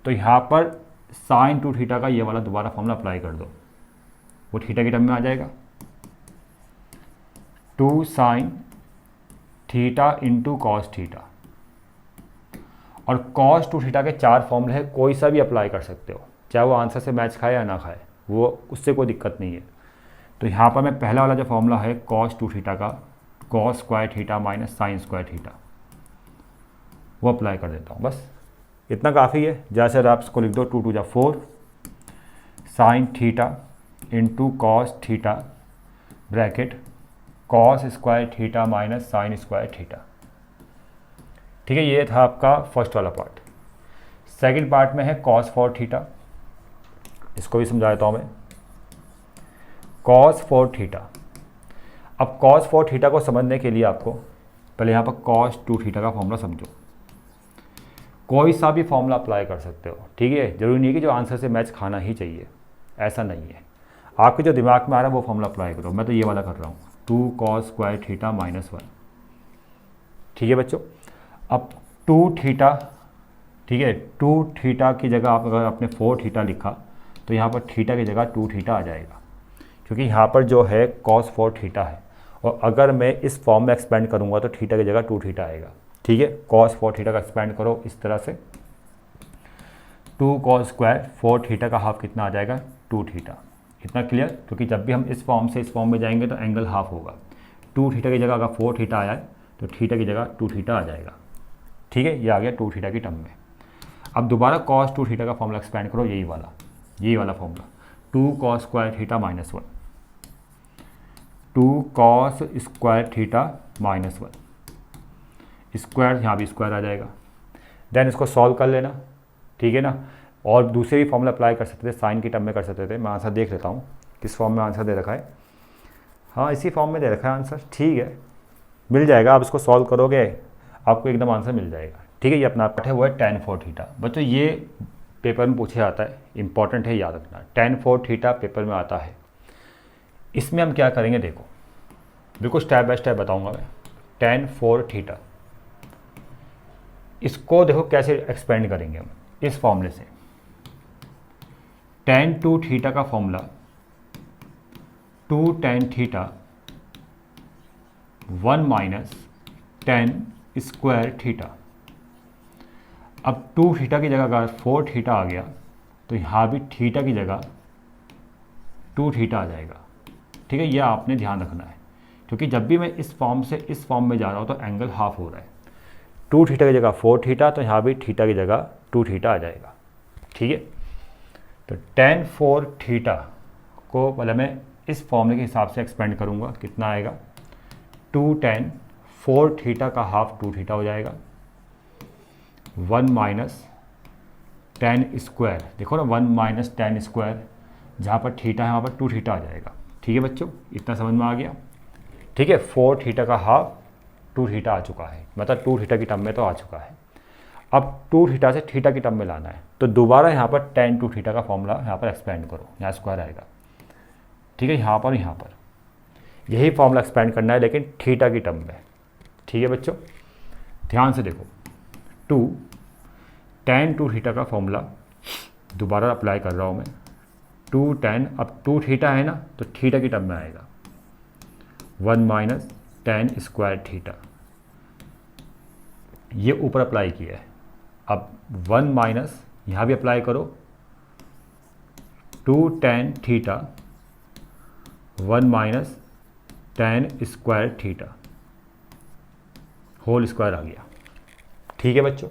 तो यहाँ पर साइन 2 थीटा का ये वाला दोबारा फॉर्मूला अप्लाई कर दो, वो थीटा की टर्म में आ जाएगा। 2 sine theta into cos theta, और कॉस 2 थीटा के 4 फॉर्मूले हैं, कोई सा भी अप्लाई कर सकते हो, चाहे वो आंसर से मैच खाए या ना खाए, वो उससे कोई दिक्कत नहीं है। तो यहाँ पर मैं पहला वाला जो फॉर्मूला है कॉस 2 थीटा का, cos square theta minus sine square theta, वो अप्लाई कर देता हूँ। बस इतना काफ़ी है। जैसे आप इसको लिख दो 2 2 4 sine theta into cos theta bracket cos square theta minus sine square theta. ठीक है, ये था आपका फर्स्ट वाला पार्ट। सेकंड पार्ट में है कॉस 4 थीटा, इसको भी समझा देता हूँ मैं। कॉस 4 थीटा, अब कॉस 4 थीटा को समझने के लिए आपको पहले यहाँ पर कॉस 2 थीटा का फॉर्मूला समझो। कोई सा भी फॉर्मूला अप्लाई कर सकते हो, ठीक है, जरूरी नहीं है कि जो आंसर से मैच खाना ही चाहिए, ऐसा नहीं है। आपके जो दिमाग में आ रहा है वो फॉर्मूला अप्लाई करो। मैं तो ये वाला कर रहा हूँ 2 cos स्क्वायर थीटा माइनस 1। ठीक है बच्चों, अब 2 थीटा, ठीक है, 2 थीटा की जगह आप अगर आपने 4 थीटा लिखा तो यहाँ पर थीटा की जगह 2 थीटा आ जाएगा, क्योंकि यहाँ पर जो है cos 4 थीटा है, और अगर मैं इस फॉर्म में एक्सपेंड करूँगा तो थीटा की जगह 2 थीटा आएगा। ठीक है, cos 4 थीटा का एक्सपेंड करो इस तरह से, 2 cos स्क्वायर 4 थीटा का हाफ कितना आ जाएगा 2 थीटा। इतना क्लियर, क्योंकि जब भी हम इस फॉर्म से इस फॉर्म में जाएंगे तो एंगल हाफ होगा। 2 थीटा की जगह अगर 4 थीटा आया है तो थीटा की जगह 2 थीटा आ जाएगा। ठीक है, ये आ गया 2 थीटा की टर्म में। अब दोबारा cos 2 थीटा का फॉर्मूला एक्सपेंड करो, यही वाला formula 2 cos square theta minus 1, 2 cos square theta minus 1, square यहाँ भी स्क्वायर आ जाएगा। देन इसको सॉल्व कर लेना, ठीक है ना। और दूसरे भी फॉर्मूला अप्लाई कर सकते थे, साइन की टर्म में कर सकते थे। मैं आंसर देख लेता हूँ किस फॉर्म में आंसर दे रखा है। हाँ, इसी फॉर्म में दे रखा है आंसर, ठीक है, मिल जाएगा। आप इसको सॉल्व करोगे आपको एकदम आंसर मिल जाएगा। ठीक है, ये अपना पार्ट है, वो है tan 4 थीटा। बच्चों ये पेपर में पूछे आता है, इंपॉर्टेंट है, याद रखना। tan 4 थीटा पेपर में आता है। इसमें हम क्या करेंगे देखो, बिल्कुल स्टेप बाय स्टेप बताऊँगा मैं। tan 4 थीटा, इसको देखो कैसे एक्सपेंड करेंगे हम इस फॉर्मूले से। tan 2 थीटा का formula 2 tan theta 1 minus tan square theta. अब 2 थीटा की जगह अगर 4 थीटा आ गया तो यहाँ भी थीटा की जगह 2 थीटा आ जाएगा। ठीक है, यह आपने ध्यान रखना है, क्योंकि जब भी मैं इस फॉर्म से इस फॉर्म में जा रहा हूँ तो एंगल हाफ हो रहा है। 2 थीटा की जगह 4 थीटा, तो यहाँ भी थीटा की जगह 2 थीटा आ जाएगा। ठीक है, तो tan 4 थीटा को पहले मैं इस फॉर्मूले के हिसाब से एक्सपेंड करूँगा, कितना आएगा 2 tan 4 थीटा का हाफ 2 थीटा हो जाएगा। 1 माइनस टेन स्क्वायर, देखो ना 1 माइनस टेन स्क्वायर, जहाँ पर थीटा है वहाँ पर 2 थीटा आ जाएगा। ठीक है बच्चों, इतना समझ में आ गया। ठीक है, 4 थीटा का हाफ 2 थीटा आ चुका है, मतलब 2 थीटा की टर्म में तो आ चुका है। अब 2 थीटा से थीटा की टर्म में लाना है, तो दोबारा यहाँ पर tan 2 थीटा का फॉर्मूला यहाँ पर एक्सपेंड करो, यहाँ स्क्वायर आएगा। ठीक है, यहाँ पर यही फॉर्मूला एक्सपेंड करना है, लेकिन थीटा की टर्म में। ठीक है बच्चों, ध्यान से देखो, 2 tan 2 थीटा का फॉर्मूला दोबारा अप्लाई कर रहा हूँ मैं। 2 tan, अब 2 थीटा है ना, तो थीटा की टर्म में आएगा 1 माइनस टेन स्क्वायर थीटा, ये ऊपर अप्लाई किया है। अब 1 माइनस यहाँ भी अप्लाई करो, 2 tan theta 1 minus tan square theta whole square आ गया। ठीक है बच्चों,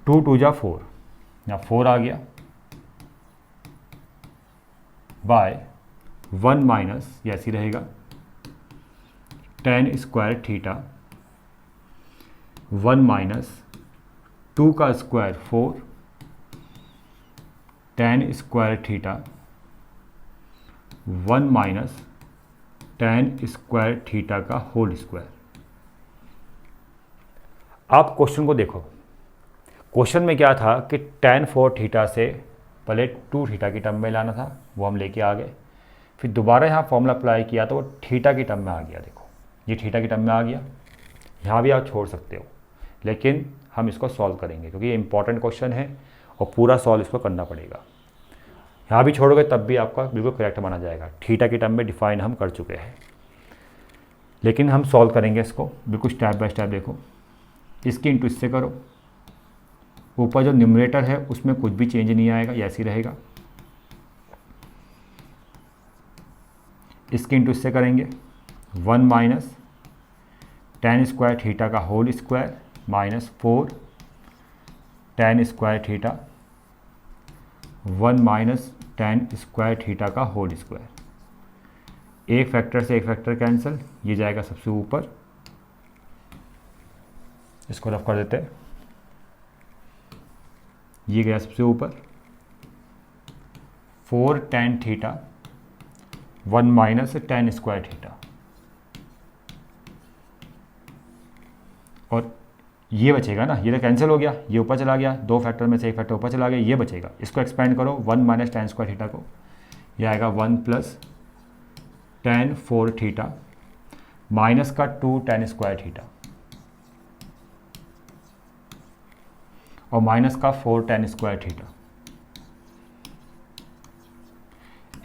2 2 जा 4, यहाँ 4 आ गया, बाय 1 माइनस, ये ऐसी रहेगा टेन स्क्वायर थीटा 1 माइनस 2 का square 4 tan square theta 1 minus tan square theta का होल स्क्वायर। आप क्वेश्चन को देखो, क्वेश्चन में क्या था कि tan 4 थीटा से पहले 2 थीटा की टर्म में लाना था, वो हम लेके आ गए। फिर दोबारा यहाँ फॉर्मूला अप्लाई किया तो वो थीटा की टर्म में आ गया। देखो ये थीटा की टर्म में आ गया, यहाँ भी आप छोड़ सकते हो, लेकिन हम इसको सॉल्व करेंगे क्योंकि ये इंपॉर्टेंट क्वेश्चन है और पूरा सॉल्व इसको करना पड़ेगा। यहाँ भी छोड़ोगे तब भी आपका बिल्कुल करेक्ट माना जाएगा, थीटा की टर्म में डिफाइन हम कर चुके हैं। लेकिन हम सॉल्व करेंगे इसको बिल्कुल स्टेप बाय स्टेप। देखो, इसकी इंटू इससे करो, ऊपर जो न्यूमरेटर है उसमें कुछ भी चेंज नहीं आएगा, ये ऐसे ही रहेगा। इसके इंटू इससे करेंगे 1 माइनस टेन स्क्वायर थीटा का whole square minus 4 tan square theta 1 minus tan square theta का होल स्क्वायर। एक फैक्टर से एक फैक्टर कैंसिल, ये जाएगा सबसे ऊपर, इसको रफ कर देते हैं, ये गया सबसे ऊपर 4 tan theta 1 minus tan square theta, और ये बचेगा ना, ये तो कैंसिल हो गया, ये ऊपर चला गया, 2 फैक्टर में से एक फैक्टर ऊपर चला गया, ये बचेगा। इसको एक्सपेंड करो 1 माइनस टेन स्क्वायर थीटा को, ये आएगा 1 प्लस टेन 4 थीटा माइनस का 2 टेन स्क्वायर थीटा और माइनस का 4 टेन स्क्वायर थीटा।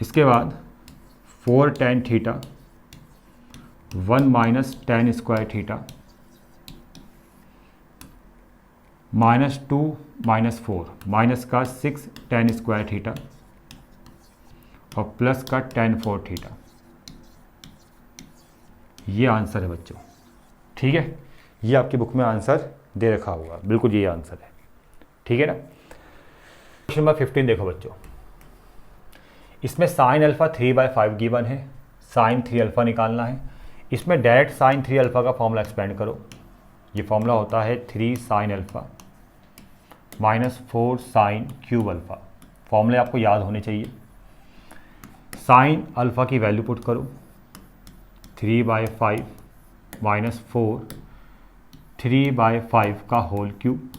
इसके बाद 4 tan theta 1 minus tan square theta minus 2 minus 4 minus का 6 टेन स्क्वायर थीटा और प्लस का टेन 4 थीटा। ये आंसर है बच्चों। ठीक है, ये आपकी बुक में आंसर दे रखा होगा, बिल्कुल ये आंसर है। ठीक है ना। क्वेश्चन नंबर 15 देखो बच्चों, इसमें साइन अल्फा 3/5 गिवन है, साइन 3 अल्फा निकालना है। इसमें डायरेक्ट साइन 3 अल्फा का फॉर्मूला एक्सपेंड करो। ये फॉर्मूला होता है 3 sine alpha minus 4 sine cube alpha. फॉर्मूले आपको याद होने चाहिए। साइन अल्फा की वैल्यू पुट करो, 3/5 माइनस 4 3/5 का होल क्यूब,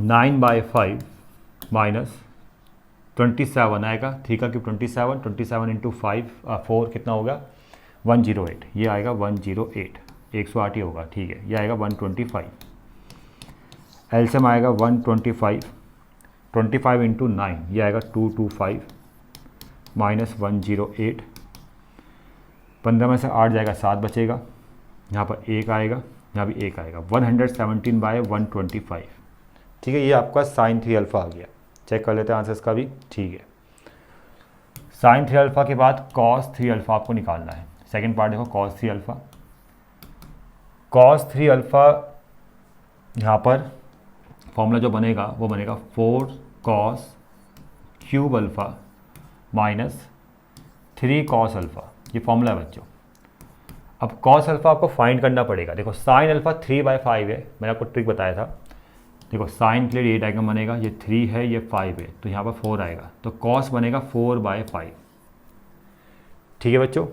9/5 माइनस 27 आएगा, 3 का क्यूब 27 इंटू 4 कितना होगा 108, ये आएगा 108, 108 ही होगा। ठीक है, ये आएगा 125। एलसीएम आएगा 125, 25 इंटू 9, ये आएगा 225 माइनस 108 15 में से 8 जाएगा, 7 बचेगा, यहाँ पर 1 आएगा, यहाँ भी 1 आएगा, 117/125। ठीक है, ये आपका साइन 3 अल्फ़ा आ गया। चेक कर लेते हैं आंसर्स का भी। ठीक है, साइन 3 अल्फ़ा के बाद कॉस 3 अल्फ़ा आपको निकालना है। सेकेंड पार्ट देखो, कॉस 3 अल्फ़ा। कॉस 3 अल्फ़ा यहाँ पर फॉर्मूला जो बनेगा वो बनेगा 4 cos cube alpha minus 3 cos alpha. ये फॉर्मूला है बच्चों। अब cos अल्फ़ा आपको फाइंड करना पड़ेगा। देखो साइन अल्फ़ा 3/5 है, मैंने आपको ट्रिक बताया था। देखो साइन के लिए ये डायग्राम बनेगा, ये 3 है, ये 5 है, तो यहाँ पर 4 आएगा, तो cos बनेगा 4/5। ठीक है बच्चों,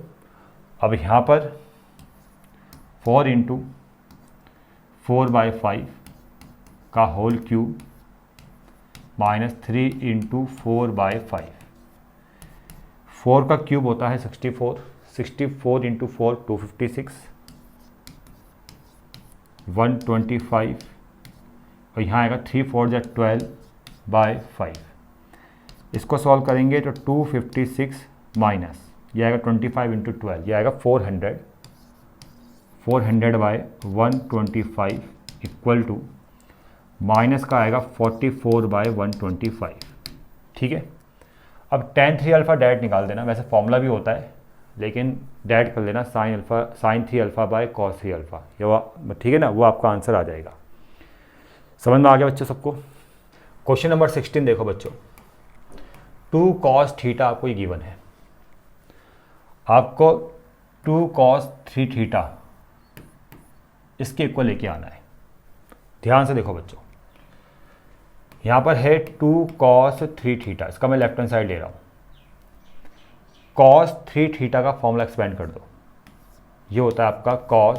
अब यहाँ पर 4 × 4/5 का होल क्यूब माइनस 3 × 4/5। 4 का क्यूब होता है 64, 64 × 4 256, 125, और यहाँ आएगा 3 4 जा 12/5। इसको सॉल्व करेंगे तो 256 माइनस ये आएगा 25 × 12, ये आएगा 400, 400/125 इक्वल टू माइनस का आएगा 44/125। ठीक है, अब tan 3 अल्फ़ा डायरेक्ट निकाल देना। वैसे फॉर्मूला भी होता है, लेकिन डायरेक्ट कर लेना साइन 3 अल्फ़ा/cos 3 अल्फ़ा। ठीक है ना, वो आपका आंसर आ जाएगा। समझ में आ गया बच्चों सबको। क्वेश्चन नंबर 16 देखो बच्चों, 2 cos थीटा आपको ये गिवन है। आपको 2 cos 3 थीटा इसके इक्वल लेके आना है। ध्यान से देखो बच्चों, यहाँ पर है 2 cos 3 थीटा, इसका मैं लेफ्ट हैंड साइड ले रहा हूँ। cos 3 थीटा का फॉर्मूला एक्सपेंड कर दो, ये होता है आपका cos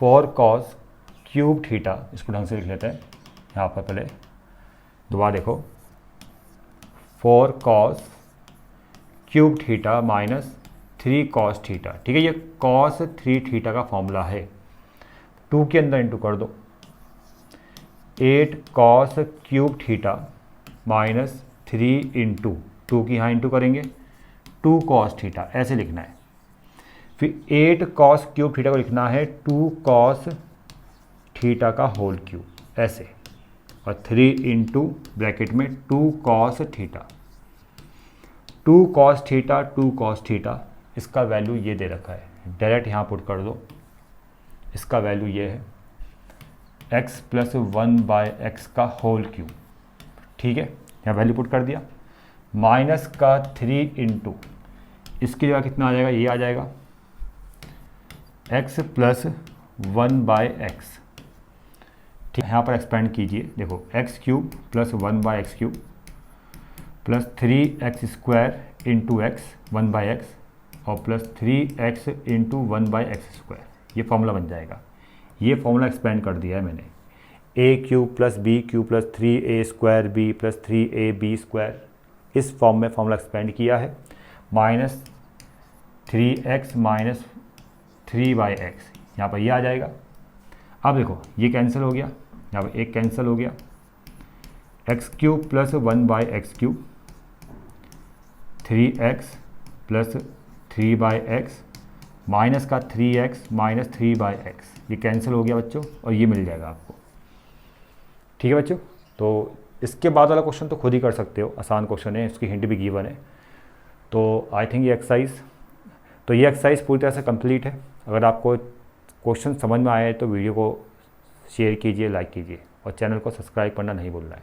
4 cos क्यूब थीटा। इसको ढंग से लिख लेते हैं, यहाँ पर पहले दोबारा देखो, 4 cos cube theta minus 3 cos theta. ठीक है, ये cos 3 थीटा का फॉर्मूला है। 2 के अंदर इंटू कर दो, 8 cos क्यूब थीटा माइनस 3 × 2 की यहाँ इंटू करेंगे 2 cos थीटा, ऐसे लिखना है। फिर 8 cos क्यूब थीटा को लिखना है 2 cos थीटा का होल क्यूब, ऐसे, और 3 × ब्रैकेट में 2 cos theta. 2 cos theta 2 cos theta, इसका वैल्यू ये दे रखा है, डायरेक्ट यहाँ पुट कर दो। इसका वैल्यू ये है x + 1/x का होल क्यूब। ठीक है, यहाँ वैल्यू पुट कर दिया। माइनस का 3 × इसकी जगह कितना आ जाएगा, ये आ जाएगा x + 1/x। ठीक है, यहाँ पर एक्सपेंड कीजिए, देखो x³ + 1/x³ plus 3x² × x 1/x और प्लस 3x × 1/x², ये फॉर्मूला बन जाएगा। ये फॉर्मूला एक्सपेंड कर दिया है मैंने, a³ + b³ + 3a² b + 3ab², इस फॉर्म में फॉर्मूला एक्सपेंड किया है। माइनस 3x माइनस 3/x, यहाँ पर ये आ जाएगा। अब देखो ये कैंसिल हो गया, यहाँ पर एक कैंसिल हो गया, x³ + 1/x³, 3x + 3/x minus का 3x माइनस 3/x, ये कैंसिल हो गया बच्चों, और ये मिल जाएगा आपको। ठीक है बच्चों, तो इसके बाद वाला क्वेश्चन तो खुद ही कर सकते हो, आसान क्वेश्चन है, इसकी हिंट भी गिवन है। तो आई थिंक ये एक्सरसाइज पूरी तरह से कंप्लीट है। अगर आपको क्वेश्चन समझ में आया है तो वीडियो को शेयर कीजिए, लाइक कीजिए, और चैनल को सब्सक्राइब करना नहीं भूलना है।